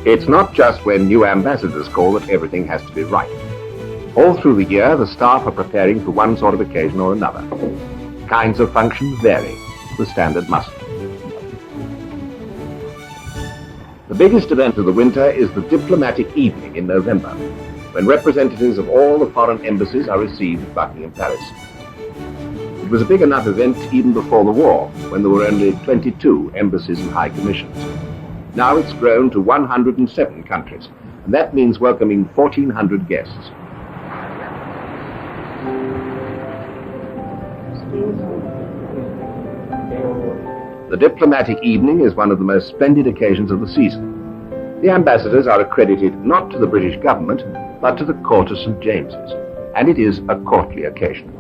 [SPEAKER 1] It's not just when new ambassadors call that everything has to be right. All through the year, the staff are preparing for one sort of occasion or another. Kinds of functions vary. The standard mustn't. The biggest event of the winter is the diplomatic evening in November, when representatives of all the foreign embassies are received at Buckingham Palace. It was a big enough event even before the war, when there were only 22 embassies and high commissions. Now it's grown to 107 countries, and that means welcoming 1,400 guests. The diplomatic evening is one of the most splendid occasions of the season. The ambassadors are accredited not to the British government, but to the Court of St. James's, and it is a courtly occasion.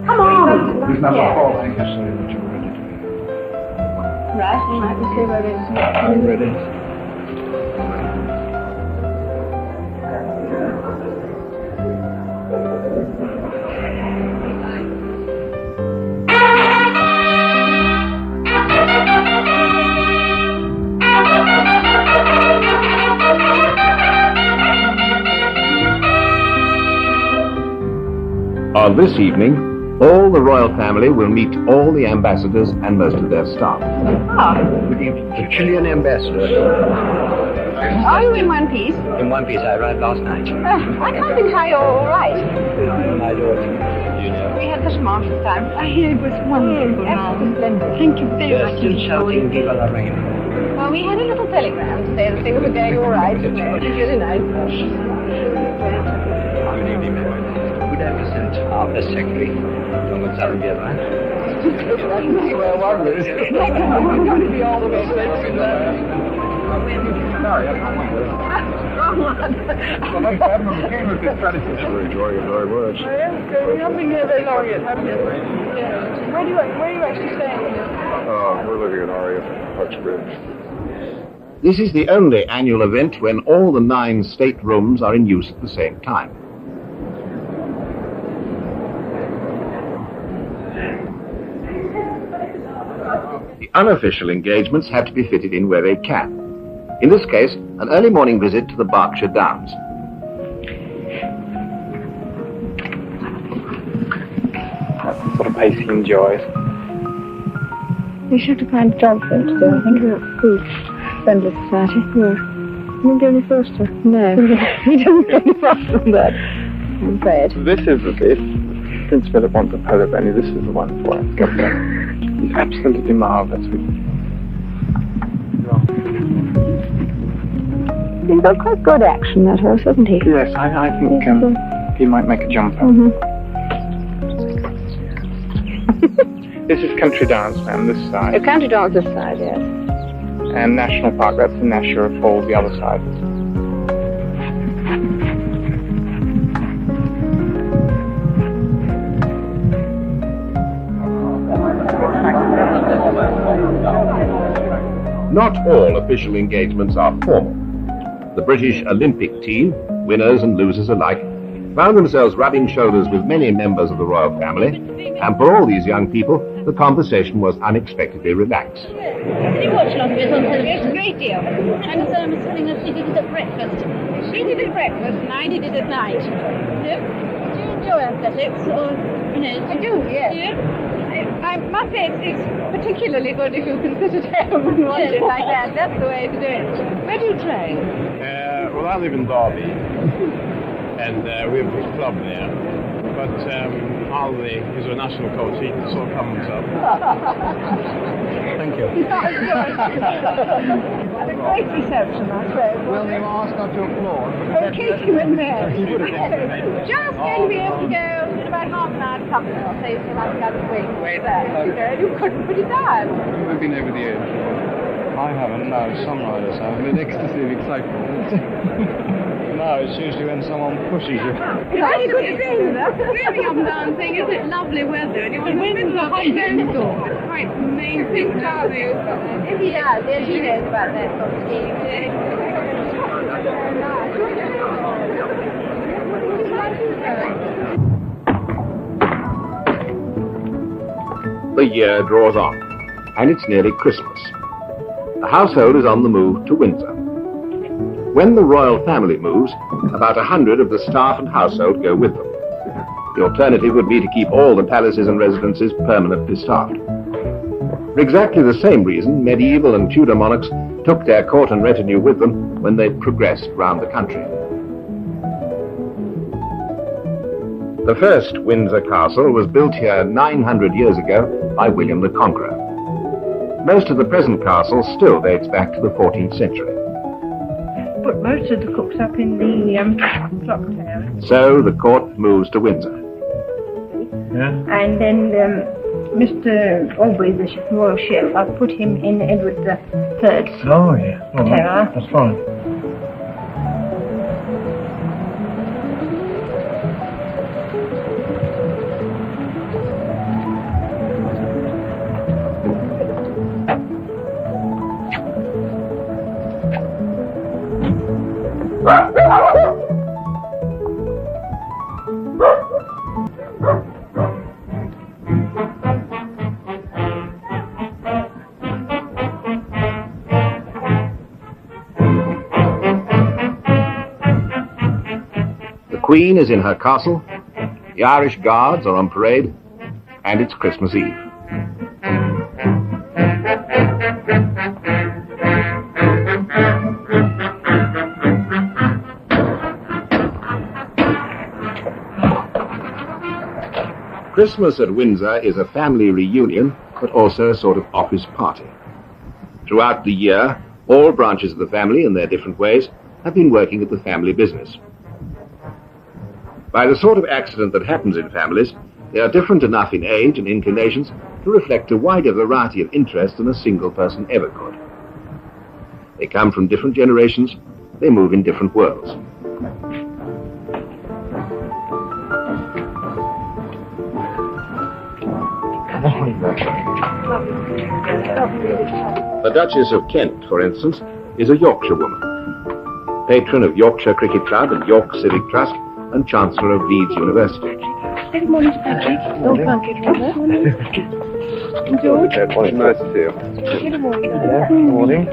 [SPEAKER 2] Come on!
[SPEAKER 19] There's number
[SPEAKER 2] Yeah.
[SPEAKER 19] 4, I guess, which are ready.
[SPEAKER 2] Right, you might be see where it is.
[SPEAKER 19] I'm ready.
[SPEAKER 1] On this evening, all the royal family will meet all the ambassadors and most of their staff.
[SPEAKER 16] Good evening. The Chilean ambassador.
[SPEAKER 9] Are you in one piece?
[SPEAKER 16] In one piece, I arrived last night.
[SPEAKER 9] I can't think how you're all right.
[SPEAKER 16] My daughter, you know.
[SPEAKER 9] We had such a marvelous time. It was wonderful. Absolutely splendid. Thank you very
[SPEAKER 16] They're
[SPEAKER 9] much.
[SPEAKER 16] still shouting Viva la Reina.
[SPEAKER 9] Well, we had a little telegram to say that things were going all right. It was really nice.
[SPEAKER 16] Good evening, ma'am. Could I present our first secretary, John Gonzalo Guerra?
[SPEAKER 9] Well, what was it? We're going to be all the way
[SPEAKER 19] Sorry, I'm
[SPEAKER 9] Wrong one.
[SPEAKER 19] very enjoying it very much.
[SPEAKER 14] I am good. We haven't been here very long yet, have you? Yeah. Where are you actually staying?
[SPEAKER 19] We're living in RAF Uxbridge.
[SPEAKER 1] This is the only annual event when all the 9 staterooms are in use at the same time. The unofficial engagements have to be fitted in where they can. In this case, an early morning visit to the Berkshire Downs.
[SPEAKER 3] That's the sort of pace he enjoys.
[SPEAKER 2] We should have to find a job for him to do. I think we're food friendly society. Yeah. You don't get any faster. No. We don't get any faster than that, I'm afraid.
[SPEAKER 3] This is the bit. Prince Philip wants a polo bunny. This is the one for him. He's absolutely marvellous.
[SPEAKER 2] He's got quite good action, that horse, hasn't he?
[SPEAKER 3] Yes, I think he might make a jumper.
[SPEAKER 2] Mm-hmm.
[SPEAKER 3] This is Country Dance, ma'am, this side.
[SPEAKER 2] The country dog this side, yes.
[SPEAKER 3] And National Park, that's the Nashua Falls, the other side.
[SPEAKER 1] Not all official engagements are formal. The British Olympic team, winners and losers alike, found themselves rubbing shoulders with many members of the royal family, and for all these young people, the conversation was unexpectedly relaxed.
[SPEAKER 21] Did you watch a lot of it on television? A great deal. I understand Miss Singer, she did it at breakfast. She did it at breakfast and I did it at night. No? Do you enjoy athletics or, you know?
[SPEAKER 9] I do, yes.
[SPEAKER 21] Yeah?
[SPEAKER 9] I must say it's particularly good if you can sit at home and watch it like that. That's the way to do it. Where do you train?
[SPEAKER 22] Well, I live in Derby, and we have a club there. But Harley is a national coach. He sort of comes up. Thank you.
[SPEAKER 9] What a great reception, I suppose.
[SPEAKER 22] Well, you asked not to applaud.
[SPEAKER 9] Oh, keep you in there.
[SPEAKER 22] He would have taken it.
[SPEAKER 9] Just going to be able to go in about half an hour to company. I'll say to him, I've got to wait. Wait. You couldn't put it down.
[SPEAKER 22] We've been over the edge. I haven't, no. Some riders have. An ecstasy of excitement. No, it's usually when someone pushes you.
[SPEAKER 21] Very good thing. Birmingham dancing, is it lovely weather? And you're in the middle of a snowstorm. It's quite amazing. If he does, yes, he knows about that sort of skiing.
[SPEAKER 1] The year draws on, and it's nearly Christmas. The household is on the move to Windsor. When the royal family moves, about 100 of the staff and household go with them. The alternative would be to keep all the palaces and residences permanently staffed. For exactly the same reason, medieval and Tudor monarchs took their court and retinue with them when they progressed round the country. The first Windsor Castle was built here 900 years ago by William the Conqueror. Most of the present castle still dates back to the 14th century.
[SPEAKER 2] Put most of the cooks up in the clock tower.
[SPEAKER 1] So the court moves to Windsor.
[SPEAKER 2] Yeah. And then Mr. Aubrey, the royal chef, I've put him in Edward III's tower.
[SPEAKER 12] That's fine.
[SPEAKER 1] The Queen is in her castle, the Irish Guards are on parade, and it's Christmas Eve. Christmas at Windsor is a family reunion, but also a sort of office party. Throughout the year, all branches of the family, in their different ways, have been working at the family business. By the sort of accident that happens in families, they are different enough in age and inclinations to reflect a wider variety of interests than a single person ever could. They come from different generations, they move in different worlds. The Duchess of Kent, for instance, is a Yorkshire woman, patron of Yorkshire Cricket Club and York Civic Trust, and Chancellor of Leeds University.
[SPEAKER 2] Good morning, Patrick. Oh, thank you, George.
[SPEAKER 5] Nice to see you.
[SPEAKER 2] Good morning.
[SPEAKER 5] Good morning.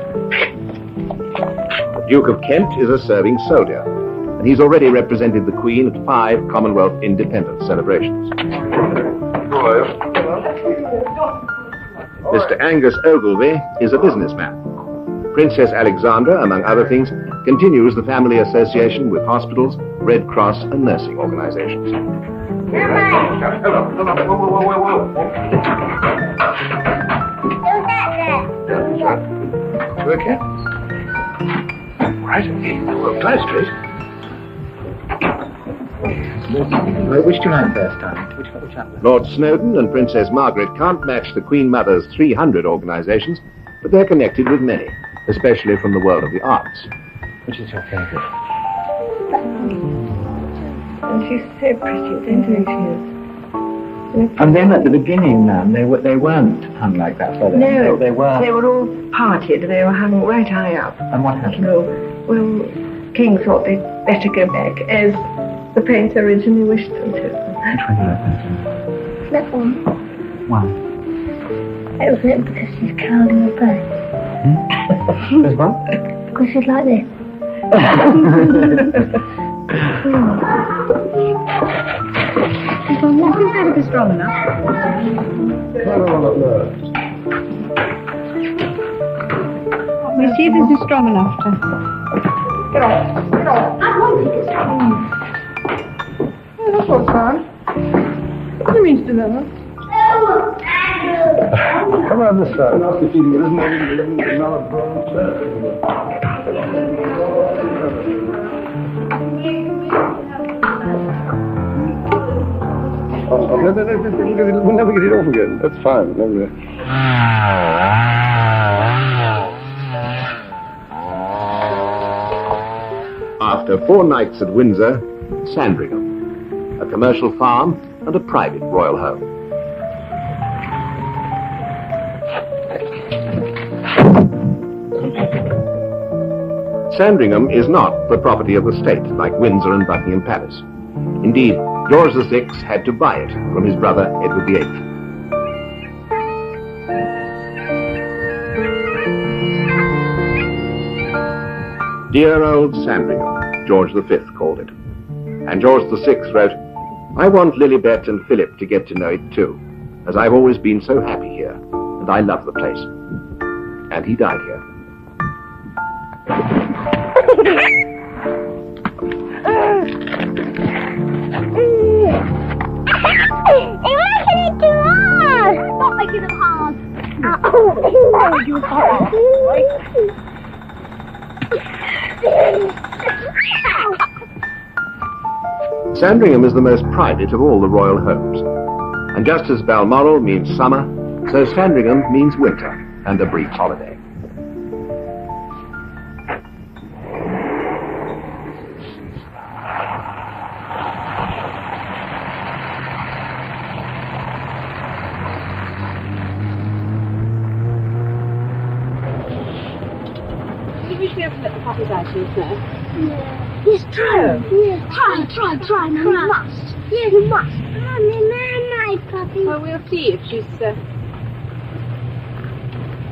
[SPEAKER 1] The Duke of Kent is a serving soldier, and he's already represented the Queen at 5 Commonwealth independence celebrations. Mr. Angus Ogilvy is a businessman. Princess Alexandra, among other things, continues the family association with hospitals, Red Cross and nursing organizations.
[SPEAKER 5] Okay. Right. Close, please.
[SPEAKER 17] Which do you like first, darling? Which
[SPEAKER 1] Lord Snowdon and Princess Margaret can't match the Queen Mother's 300 organizations, but they're connected with many, especially from the world of the arts.
[SPEAKER 17] Which is your favourite?
[SPEAKER 2] And she's so pretty, don't you think she is?
[SPEAKER 17] And then at the beginning, Nan, they weren't hung like that, were they?
[SPEAKER 2] No,
[SPEAKER 17] they were.
[SPEAKER 2] They were all parted. They were hung right high up.
[SPEAKER 17] And what happened?
[SPEAKER 2] Well, King thought they'd better go back, as the painter originally wished them to.
[SPEAKER 17] Which one do you like better?
[SPEAKER 13] That one.
[SPEAKER 17] Why?
[SPEAKER 13] It was it because she's curled in the back.
[SPEAKER 17] Because what?
[SPEAKER 13] Because she's like this.
[SPEAKER 21] Nothing's going to be strong enough.
[SPEAKER 2] You see, this is strong enough to...
[SPEAKER 13] Get off. Get off. I want it to stop.
[SPEAKER 2] Oh, that's what's fine. What do you mean to do that?
[SPEAKER 5] Come on this side. Nasty feeling, isn't it? Not a problem. We'll never get it off again. That's fine. Never.
[SPEAKER 1] After 4 nights at Windsor, Sandringham, a commercial farm and a private royal home. Sandringham is not the property of the state like Windsor and Buckingham Palace. Indeed, George VI had to buy it from his brother Edward VIII. Dear old Sandringham, George V called it. And George VI wrote, I want Lilibet and Philip to get to know it too, as I've always been so happy here, and I love the place. And he died here.
[SPEAKER 21] Stop making them hard.
[SPEAKER 1] Sandringham is the most private of all the royal homes. And just as Balmoral means summer, so Sandringham means winter and a brief holiday.
[SPEAKER 21] We should be able to let the puppies out of here, sir.
[SPEAKER 13] Yes, try.
[SPEAKER 21] Yeah.
[SPEAKER 13] Try. No, you must. Yes, you must. Mommy, puppy.
[SPEAKER 21] Well, we'll see if she's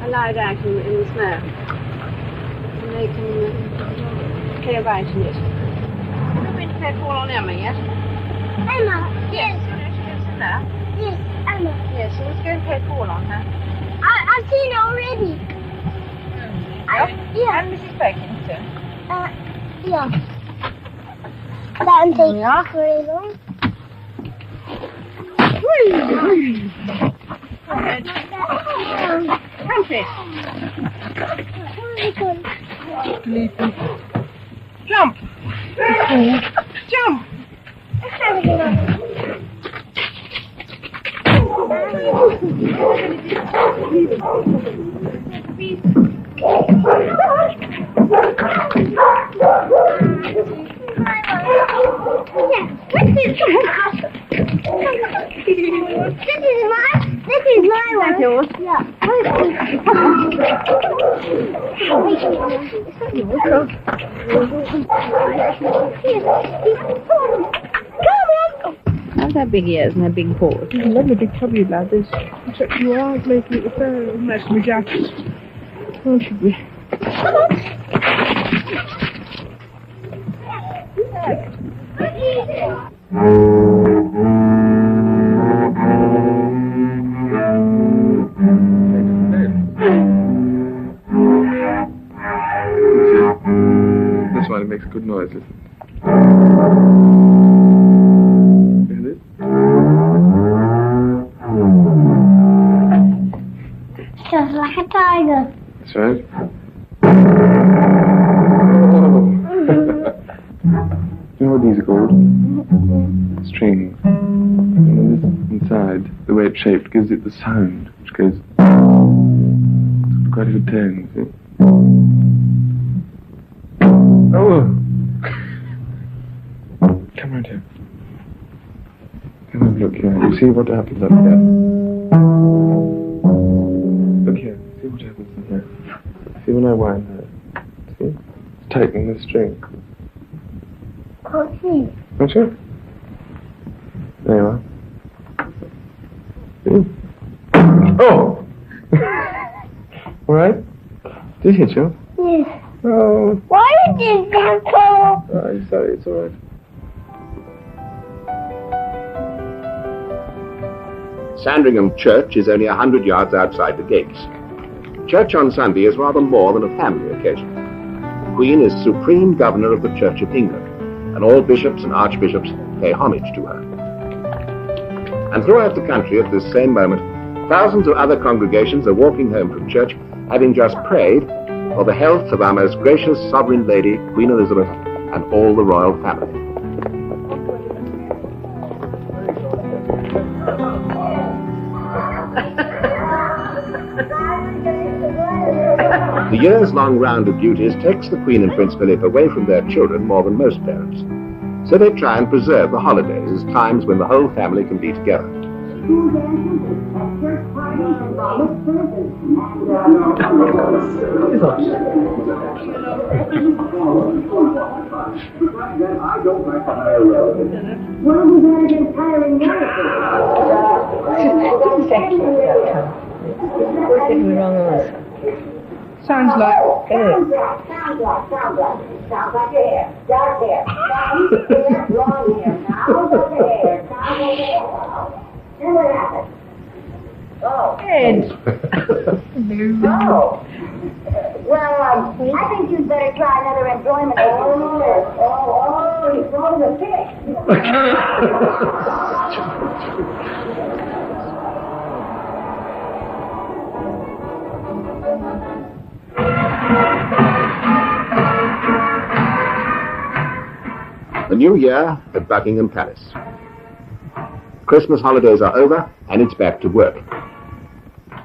[SPEAKER 21] allowed out in the snow. And they can play about in it. Have you been to play call on Emma yet?
[SPEAKER 13] Emma, yes.
[SPEAKER 21] There?
[SPEAKER 13] Yes, Emma.
[SPEAKER 21] Yes, so let's go and play call on her.
[SPEAKER 13] I've seen her already.
[SPEAKER 21] Yeah. And Mrs. Bacon too.
[SPEAKER 13] Yeah. That won't take very long.
[SPEAKER 21] Jump! Jump!
[SPEAKER 13] This is my one.
[SPEAKER 21] Yours?
[SPEAKER 13] Yeah.
[SPEAKER 21] How's her big ears and her big paws?
[SPEAKER 14] There's a lovely big tubby lad. There's except you are making it the fair unless we jackets. How should we?
[SPEAKER 18] This one, it makes good noise. Listen. Hear it?
[SPEAKER 13] Just like a tiger.
[SPEAKER 18] That's right. You know what these are called? Strings. And this inside, the way it's shaped, gives it the sound, which goes quite a good tone, you see? Oh! Come round here. Come and look here. You see what happens up here? Look here. See what happens in here. See when I wind her. See? It's tightening the string.
[SPEAKER 13] Can't see.
[SPEAKER 18] Don't you? There you are. See? Oh! Alright? Did it hit you?
[SPEAKER 13] Yes.
[SPEAKER 18] Oh.
[SPEAKER 13] Why did that fall?
[SPEAKER 18] I'm sorry, it's alright.
[SPEAKER 1] Sandringham Church is only 100 yards outside the gates. Church on Sunday is rather more than a family occasion. The Queen is Supreme Governor of the Church of England, and all bishops and archbishops pay homage to her. And throughout the country at this same moment, thousands of other congregations are walking home from church, having just prayed for the health of our most gracious Sovereign Lady, Queen Elizabeth, and all the royal family. The years-long round of duties takes the Queen and Prince Philip away from their children more than most parents. So they try and preserve the holidays as times when the whole family can be together.
[SPEAKER 14] Sounds like
[SPEAKER 13] Sounds like your hair. Dark hair. Long hair. Now the hair. Then what happened? Oh.
[SPEAKER 9] Ed.
[SPEAKER 13] Oh. Well, I think you'd better try another enjoyment. Oh, he's throwing a
[SPEAKER 1] The new year at Buckingham Palace. Christmas holidays are over and it's back to work.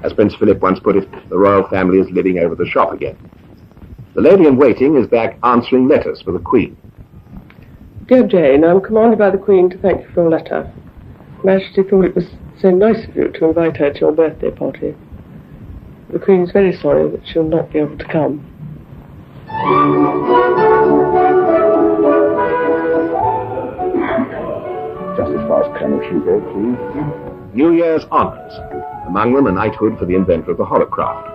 [SPEAKER 1] As Prince Philip once put it, the royal family is living over the shop again. The lady-in-waiting is back answering letters for the Queen.
[SPEAKER 4] Dear Jane, I'm commanded by the Queen to thank you for your letter. Majesty thought it was so nice of you to invite her to your birthday party. The Queen is very sorry that she'll not be able to come.
[SPEAKER 15] Just as far as Colonel can go, please.
[SPEAKER 1] New Year's honours, among them a knighthood for the inventor of the holocraft.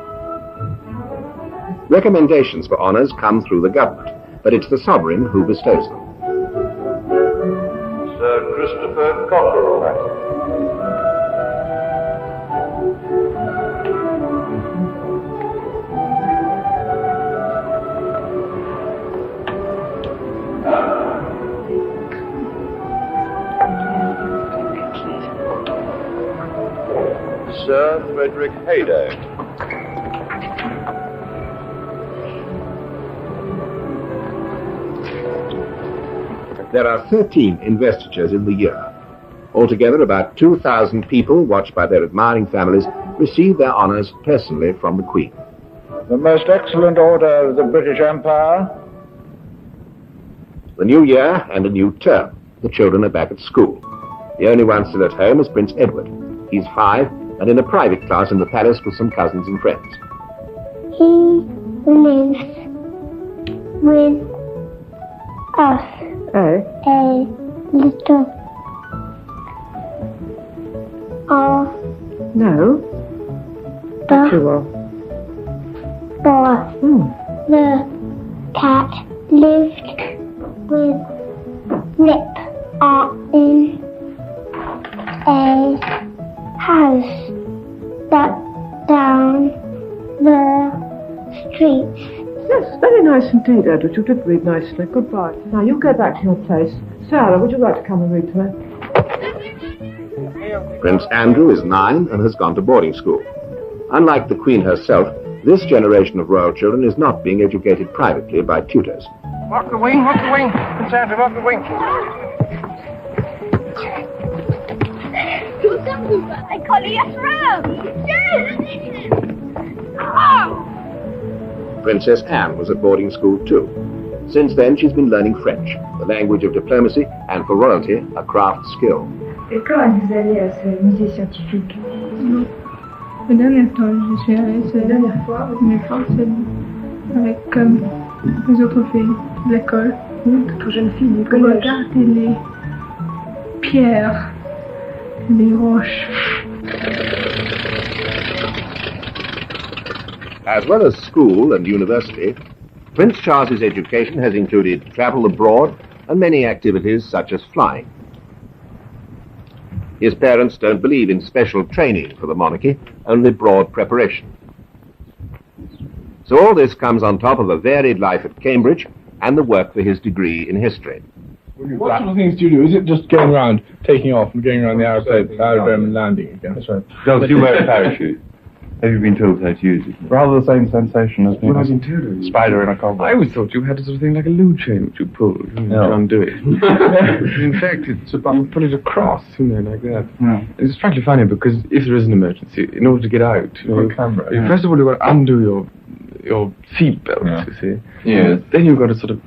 [SPEAKER 1] Recommendations for honours come through the government, but it's the sovereign who bestows them.
[SPEAKER 3] Sir Christopher Cockerell. Sir Frederick Haydock.
[SPEAKER 1] There are 13 investitures in the year. Altogether, about 2,000 people, watched by their admiring families, receive their honours personally from the Queen.
[SPEAKER 19] The Most Excellent Order of the British Empire.
[SPEAKER 1] The new year and a new term. The children are back at school. The only one still at home is Prince Edward. He's 5 and in a private class in the palace with some cousins and friends.
[SPEAKER 13] He lives with us.
[SPEAKER 4] Oh?
[SPEAKER 13] A little.
[SPEAKER 4] No.
[SPEAKER 13] The cat lived with Rip in a house down the streets.
[SPEAKER 4] Yes, very nice indeed, Edward. You did read nicely. Goodbye. Now, you go back to your place. Sarah, would you like to come and read to me?
[SPEAKER 1] Prince Andrew is 9 and has gone to boarding school. Unlike the Queen herself, this generation of royal children is not being educated privately by tutors.
[SPEAKER 3] Walk the wing, walk the wing. Prince Andrew, walk the wing.
[SPEAKER 21] I call you a shroud. Yes. Oh.
[SPEAKER 1] Princess Anne was at boarding school too. Since then, she's been learning French, the language of diplomacy, and for royalty, a craft skill.
[SPEAKER 9] Et quand vous allez à ce musée scientifique?
[SPEAKER 14] Non. La dernière fois, je suis allée, c'est la dernière fois, c'est avec les autres filles de l'école.
[SPEAKER 9] D'autres jeunes filles du
[SPEAKER 14] Pour
[SPEAKER 9] collège.
[SPEAKER 14] regarder les pierres, les roches.
[SPEAKER 1] As well as school and university, Prince Charles's education has included travel abroad and many activities such as flying. His parents don't believe in special training for the monarchy, only broad preparation. So all this comes on top of a varied life at Cambridge and the work for his degree in history.
[SPEAKER 8] What sort of things do you do? Is it just going around, taking off and going around the aerodrome and landing again? That's right.
[SPEAKER 3] Does you wear a parachute? Have you been told how to use it? Rather the same sensation as being a spider in a cobweb.
[SPEAKER 8] I always thought you had a sort of thing like a loo chain which you pulled to undo it. In fact, it's about you pull it across, like that.
[SPEAKER 3] Yeah.
[SPEAKER 8] It's frankly funny because if there is an emergency, in order to get out, first of all you've got to undo your your seat belts, you see.
[SPEAKER 7] Yeah.
[SPEAKER 8] Then you've got to sort of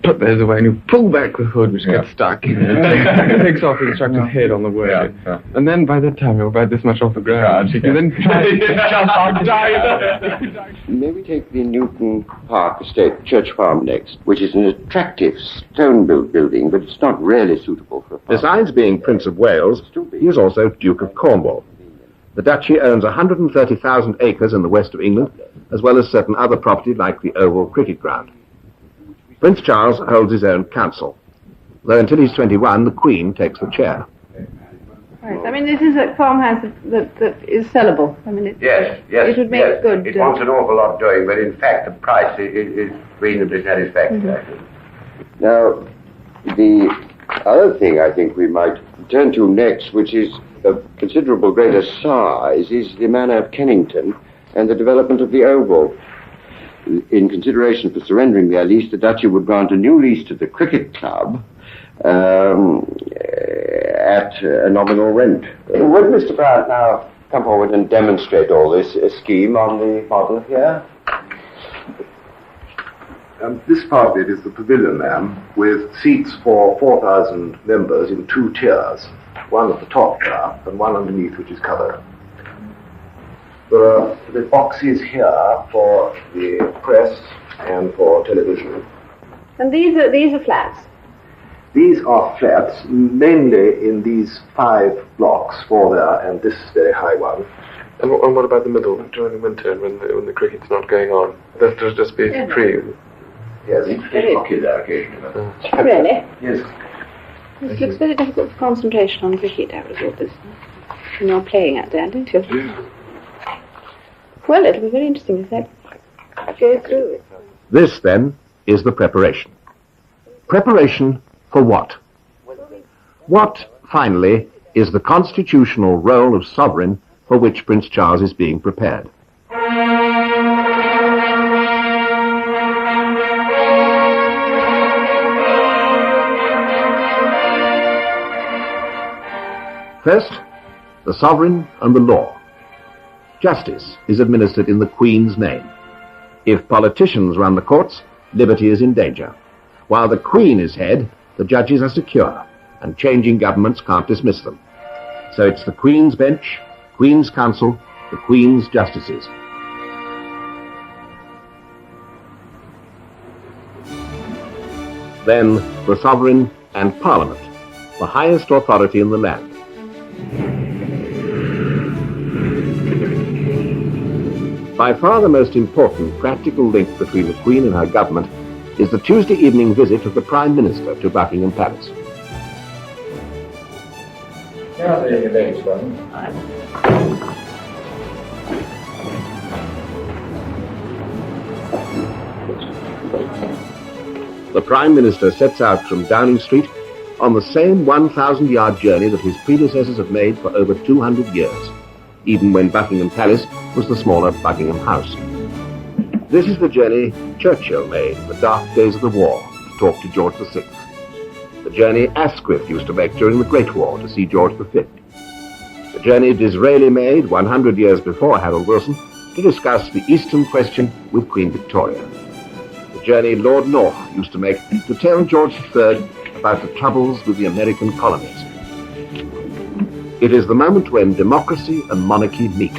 [SPEAKER 8] put those away, and you pull back the hood, which gets stuck. It takes off the instructor's head on the way. And then by the time you're about this much off the ground, you can then jump out and dive.
[SPEAKER 10] May we take the Newton Park Estate Church Farm next, which is an attractive stone-built building, but it's not really suitable for a farm.
[SPEAKER 1] Besides being Prince of Wales, he is also Duke of Cornwall. The duchy owns 130,000 acres in the west of England, as well as certain other property like the Oval Cricket Ground. Prince Charles holds his own council, though until he's 21, the Queen takes the chair.
[SPEAKER 2] Right. I mean, this is a farmhouse that is sellable. I mean,
[SPEAKER 10] Yes,
[SPEAKER 2] it would make good.
[SPEAKER 10] It wants an awful lot doing, but in fact the price is reasonably satisfactory. Now, the other thing I think we might turn to next, which is of considerable greater size, is the manor of Kennington and the development of the Oval. In consideration for surrendering their lease, the Duchy would grant a new lease to the cricket club at a nominal rent. Would Mr. Bryant now come forward and demonstrate all this scheme on the model here?
[SPEAKER 23] This part of it is the pavilion, ma'am, with seats for 4,000 members in 2 tiers, one at the top here and one underneath, which is covered. There are the boxes here for the press and for television.
[SPEAKER 2] And these are flats.
[SPEAKER 23] These are flats, mainly in these 5 blocks, 4 there and this very high one.
[SPEAKER 8] And what about the middle, during the winter, when the cricket's not going on? That'll just be free.
[SPEAKER 23] Yes, it's very popular occasionally.
[SPEAKER 2] Really?
[SPEAKER 23] Yes.
[SPEAKER 2] It looks very difficult for concentration on cricket, I would have thought, when you're playing out there, don't you? Well, it'll be very interesting if that goes through.
[SPEAKER 1] This, then, is the preparation. Preparation for what? What, finally, is the constitutional role of sovereign for which Prince Charles is being prepared? First, the sovereign and the law. Justice is administered in the Queen's name. If politicians run the courts, liberty is in danger. While the Queen is head, the judges are secure, and changing governments can't dismiss them. So it's the Queen's bench, Queen's council, the Queen's justices. Then the sovereign and Parliament, the highest authority in the land. By far the most important practical link between the Queen and her government is the Tuesday evening visit of the Prime Minister to Buckingham Palace. The Prime Minister sets out from Downing Street on the same 1,000-yard journey that his predecessors have made for over 200 years, even when Buckingham Palace was the smaller Buckingham House. This is the journey Churchill made in the dark days of the war to talk to George VI. The journey Asquith used to make during the Great War to see George V. The journey Disraeli made 100 years before Harold Wilson to discuss the Eastern question with Queen Victoria. The journey Lord North used to make to tell George III about the troubles with the American colonies. It is the moment when democracy and monarchy meet.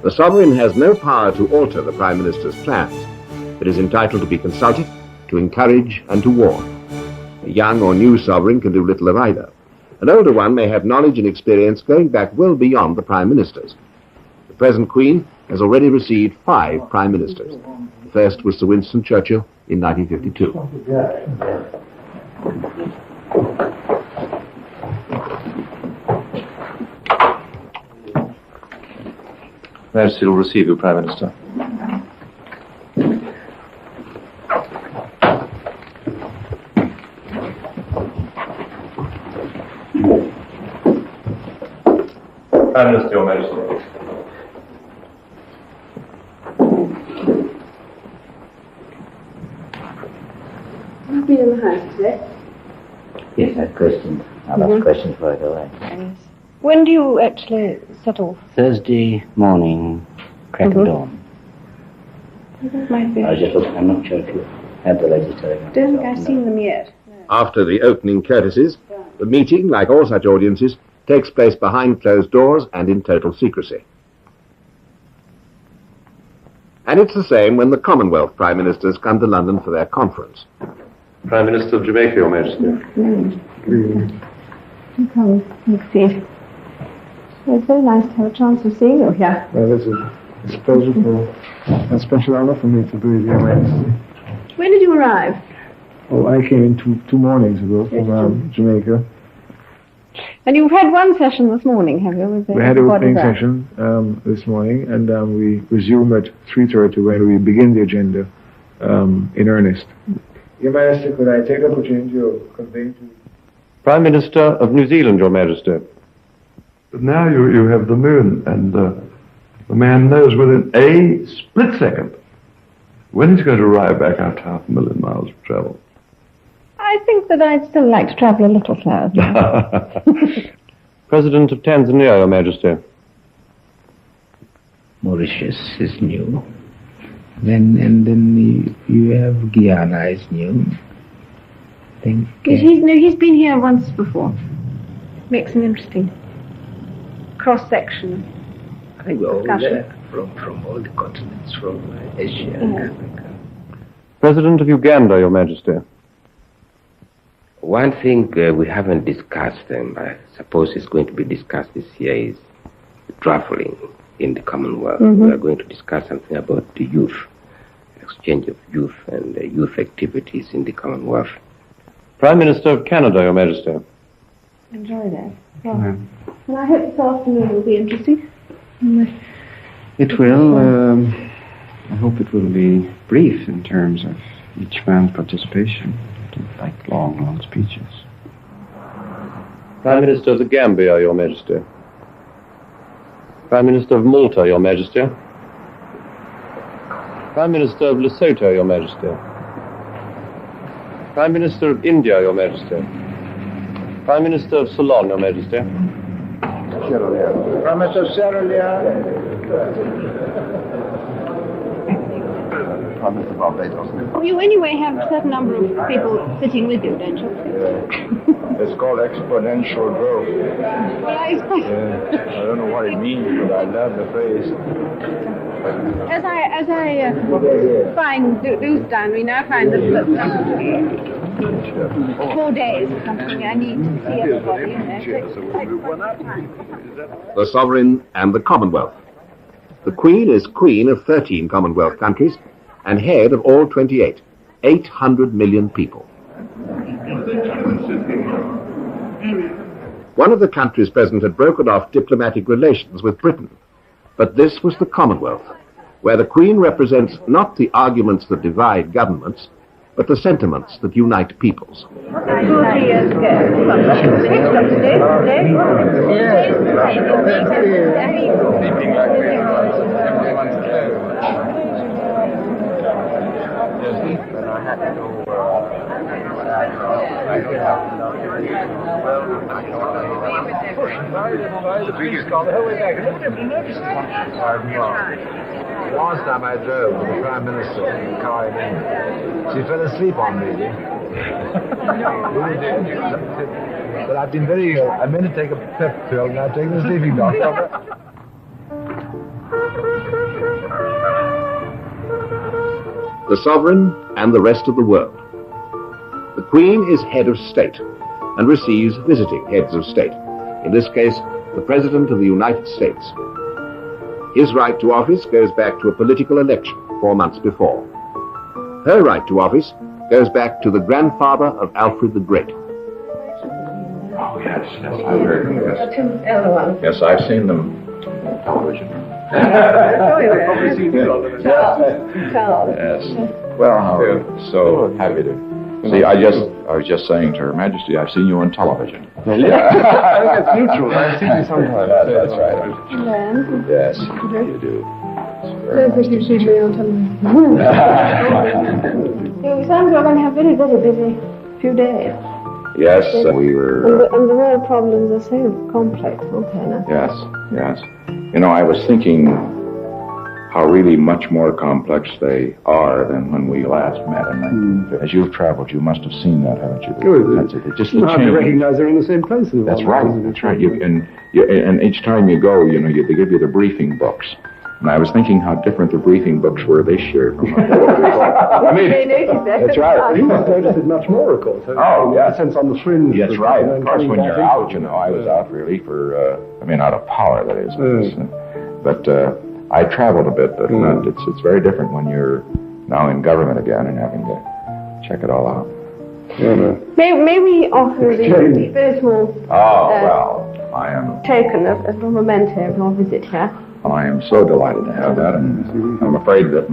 [SPEAKER 1] The sovereign has no power to alter the Prime Minister's plans, but is entitled to be consulted, to encourage and to warn. A young or new sovereign can do little of either. An older one may have knowledge and experience going back well beyond the Prime Ministers. The present Queen has already received 5 Prime Ministers. The first was Sir Winston Churchill in 1952.
[SPEAKER 3] Majesty will receive you, Prime Minister.
[SPEAKER 22] Prime Minister, Your Majesty.
[SPEAKER 2] You've been in the house today?
[SPEAKER 17] Yes, I questioned. I'll ask questions right away.
[SPEAKER 2] Yes. When do you actually set off?
[SPEAKER 17] Thursday morning, crack of dawn.
[SPEAKER 2] That might be.
[SPEAKER 17] I'm not sure if you had the latest telegram.
[SPEAKER 2] Don't think I've seen them yet.
[SPEAKER 1] After the opening courtesies, the meeting, like all such audiences, takes place behind closed doors and in total secrecy. And it's the same when the Commonwealth Prime Ministers come to London for their conference.
[SPEAKER 22] Prime Minister of Jamaica, Your Majesty.
[SPEAKER 2] Come, take a seat. Well, it's very nice to have a chance of seeing you here.
[SPEAKER 6] Well, it's a pleasure a special honor for me to be with Your Majesty.
[SPEAKER 2] When did you arrive?
[SPEAKER 6] Oh, I came in two mornings ago from Jamaica.
[SPEAKER 2] And you've had one session this morning, have you?
[SPEAKER 6] We had an opening session this morning, and we resume at 3:30 when we begin the agenda in earnest. Your Majesty, could I take the opportunity to convey to...
[SPEAKER 22] Prime Minister of New Zealand, Your Majesty.
[SPEAKER 7] But now you have the moon, and the man knows within a split second when he's going to arrive back after 500,000 miles of travel.
[SPEAKER 2] I think that I'd still like to travel a little slower.
[SPEAKER 22] President of Tanzania, Your Majesty.
[SPEAKER 17] Mauritius is new. Then you have Guyana is new. Think.
[SPEAKER 2] He's been here once before. Makes an interesting cross-section.
[SPEAKER 17] I think we're all there from all the continents, from Asia and Africa.
[SPEAKER 22] President of Uganda, Your Majesty.
[SPEAKER 10] One thing we haven't discussed, and I suppose is going to be discussed this year, is traveling in the Commonwealth. We are going to discuss something about the youth, exchange of youth and youth activities in the Commonwealth.
[SPEAKER 22] Prime Minister of Canada, Your Majesty.
[SPEAKER 2] Enjoy that. Well, I hope this afternoon will be interesting.
[SPEAKER 11] It will. I hope it will be brief in terms of each man's participation. Like long speeches.
[SPEAKER 22] Prime Minister of the Gambia, Your Majesty. Prime Minister of Malta, Your Majesty. Prime Minister of Lesotho, Your Majesty. Prime Minister of India, Your Majesty. Prime Minister of Ceylon, Your Majesty.
[SPEAKER 12] Prime Minister of Sierra Leone.
[SPEAKER 22] Prime Minister of Barbados.
[SPEAKER 2] You anyway have a certain number of people sitting with you, don't you?
[SPEAKER 24] It's called exponential growth.
[SPEAKER 2] Well, I suppose.
[SPEAKER 24] I don't know what it means, but I love the phrase.
[SPEAKER 2] As I find Dewstein, we now find that 4 days or something. I need to see everybody.
[SPEAKER 1] The Sovereign and the Commonwealth. The Queen is Queen of 13 Commonwealth countries and head of all 28, 800 million people. One of the countries present had broken off diplomatic relations with Britain, but this was the Commonwealth, where the Queen represents not the arguments that divide governments, but the sentiments that unite peoples.
[SPEAKER 2] 2 or 3 years ago.
[SPEAKER 24] Last time I drove with the Prime Minister in the car in England, she fell asleep on me. But I've been very ill. I meant to take a pep pill, and I've taken a sleeping doctor.
[SPEAKER 1] The Sovereign and the rest of the world. The Queen is head of state and receives visiting heads of state, in this case, the President of the United States. His right to office goes back to a political election 4 months before. Her right to office goes back to the grandfather of Alfred the Great.
[SPEAKER 7] Oh, yes, I've heard of
[SPEAKER 2] Yes.
[SPEAKER 7] Yes, I've seen them on television.
[SPEAKER 2] Charles.
[SPEAKER 7] Yes. Well, Howard, so happy to
[SPEAKER 5] See, I was just saying to Her Majesty, I've seen you on television.
[SPEAKER 8] Really? I think it's neutral. I've seen you sometimes.
[SPEAKER 5] That's right.
[SPEAKER 2] Then.
[SPEAKER 5] Yes, you do.
[SPEAKER 2] Don't think you've seen me on television. It sounds like I'm going to have very, very busy few days.
[SPEAKER 5] Yes, we were...
[SPEAKER 2] And the world problems are so complex, aren't they? Now?
[SPEAKER 5] Yes, yes. You know, I was thinking how really much more complex they are than when we last met. And as you've traveled, you must have seen that, haven't you? That's it. Just the
[SPEAKER 8] hard to
[SPEAKER 5] change.
[SPEAKER 8] recognize they're in the same place.
[SPEAKER 5] That's right. That's right. And each time you go, you know, they give you the briefing books. And I was thinking how different the briefing books were this year from what they were before. I mean, that's right.
[SPEAKER 8] You must notice it much more, of course.
[SPEAKER 5] Oh, yeah.
[SPEAKER 8] Sense on the fringe.
[SPEAKER 5] That's right. Of course, when you're out, you know, I was out really for, out of power, that is. But I traveled a bit, but it's very different when you're now in government again and having to check it all out.
[SPEAKER 2] May we offer the very small
[SPEAKER 5] I am
[SPEAKER 2] token as a memento of your visit here?
[SPEAKER 5] I am so delighted to have that, and I'm afraid that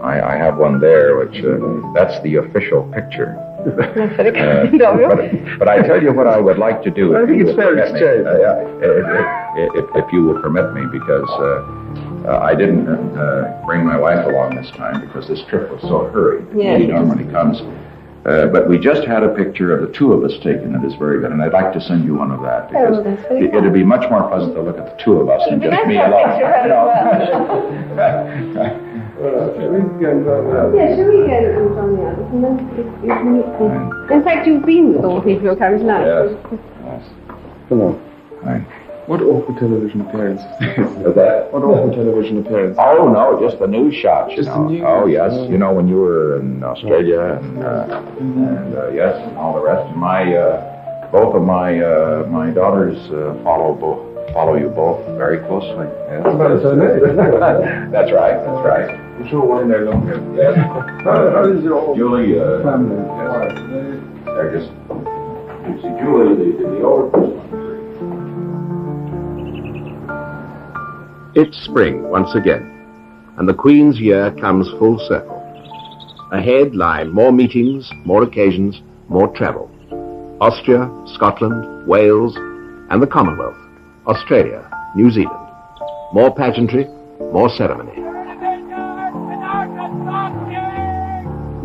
[SPEAKER 5] I have one there, which that's the official picture. But I tell you what I would like to do.
[SPEAKER 8] I think it's fair exchange.
[SPEAKER 5] If you will permit me, because I didn't bring my wife along this time because this trip was so hurried.
[SPEAKER 2] Yeah,
[SPEAKER 5] she normally comes. But we just had a picture of the two of us taken that is very good, and I'd like to send you one of that, because it'd be much more pleasant to look at the two of us than just me alone.
[SPEAKER 2] Yes, shall we go and on the others, and then you can meet them. In fact, you've been with all the people who carries lunch.
[SPEAKER 5] Yes.
[SPEAKER 8] Hello.
[SPEAKER 5] Hi.
[SPEAKER 8] What awkward television appearance. What awkward television appearance.
[SPEAKER 5] Oh, no, just the news shots.
[SPEAKER 8] Just the news.
[SPEAKER 5] Oh, yes. You know, when you were in Australia and yes, and all the rest. And both of my daughters follow you both very closely. Yes. That's right. That's right.
[SPEAKER 8] You sure one there longer.
[SPEAKER 5] Yes.
[SPEAKER 8] How is your
[SPEAKER 5] Julie?
[SPEAKER 8] family?
[SPEAKER 5] Yes. They're just. You see, Julie, the older person.
[SPEAKER 1] It's spring once again, and the Queen's year comes full circle. Ahead lie more meetings, more occasions, more travel. Austria, Scotland, Wales, and the Commonwealth, Australia, New Zealand. More pageantry, more ceremony.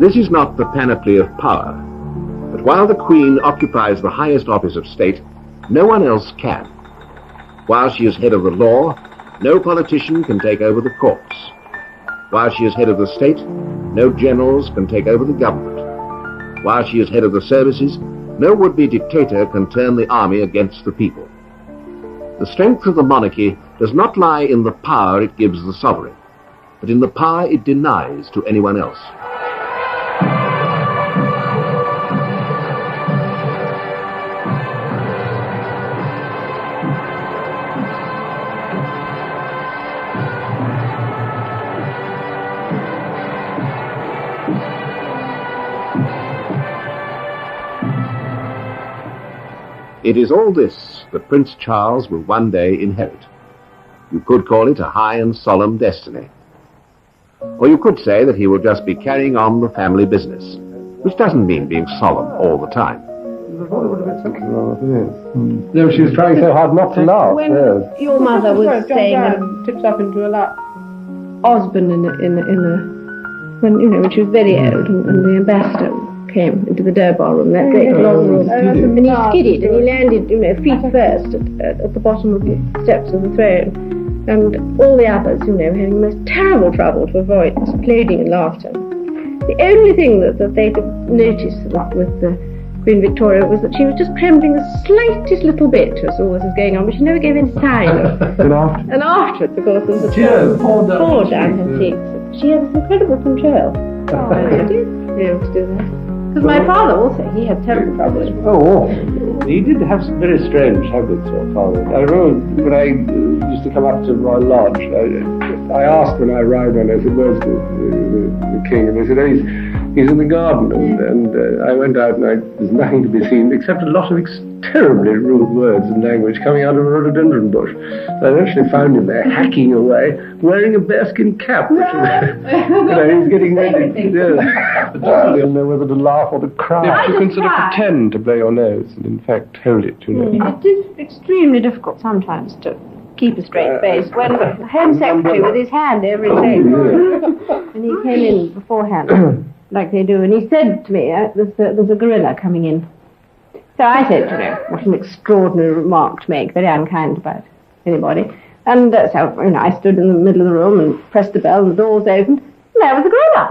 [SPEAKER 1] This is not the panoply of power, but while the Queen occupies the highest office of state, no one else can. While she is head of the law, no politician can take over the courts. While she is head of the state, no generals can take over the government. While she is head of the services, no would-be dictator can turn the army against the people. The strength of the monarchy does not lie in the power it gives the sovereign, but in the power it denies to anyone else. It is all this that Prince Charles will one day inherit. You could call it a high and solemn destiny. Or you could say that he will just be carrying on the family business, which doesn't mean being solemn all the time.
[SPEAKER 8] No, she was trying so hard not to laugh.
[SPEAKER 2] When your mother was saying, tips up into a lap, Osborne when she was very old, and the ambassador came into the Durbar room, that great long room, and he skidded and he landed, feet first at the bottom of the steps of the throne, and all the others, having the most terrible trouble to avoid exploding in laughter. The only thing that they could notice with the Queen Victoria was that she was just trembling the slightest little bit as all this was going on, but she never gave any sign of. And afterwards, of course, there was a poured down her cheeks. She had this incredible control. She did be able to do that. Because my father also, he had terrible troubles.
[SPEAKER 8] Oh, he did have some very strange habits, your father. I remember when I used to come up to Royal Lodge, I asked when I arrived, and I said, where's the king? And they said, oh,
[SPEAKER 6] He's in the garden, and I went out, and there's nothing to be seen except a lot of terribly rude words and language coming out of a rhododendron bush. So I eventually found him there hacking away, wearing a bearskin cap. Which he's getting ready. Yeah.
[SPEAKER 7] The doctor didn't know whether to laugh or to cry.
[SPEAKER 8] You have to consider pretend to blow your nose and in fact hold it, you know.
[SPEAKER 15] It is extremely difficult sometimes to keep a straight face when the Home Secretary with his hand over his face. And he came in beforehand, like they do, and he said to me, there's a gorilla coming in. So I said, what an extraordinary remark to make, very unkind about anybody. And so, I stood in the middle of the room and pressed the bell and the doors opened, and there was a gorilla.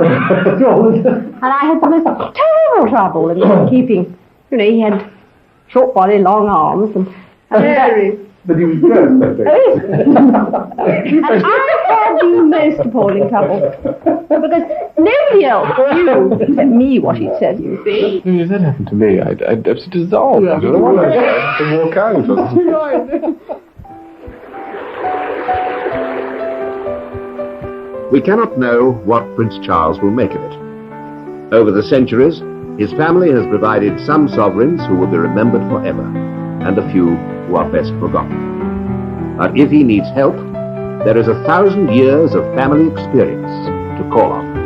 [SPEAKER 15] And I had the most terrible trouble in keeping, he had short body, long arms, and
[SPEAKER 6] But he was dressed, I think.
[SPEAKER 15] And I had the most appalling trouble. Because nobody else knew, except me, what he said, you see.
[SPEAKER 8] If that happened to me, I'd have to dissolve.
[SPEAKER 6] Yeah.
[SPEAKER 8] I don't want to walk out.
[SPEAKER 1] We cannot know what Prince Charles will make of it. Over the centuries, his family has provided some sovereigns who will be remembered forever, and a few who are best forgotten. But if he needs help, there is 1,000 years of family experience to call on.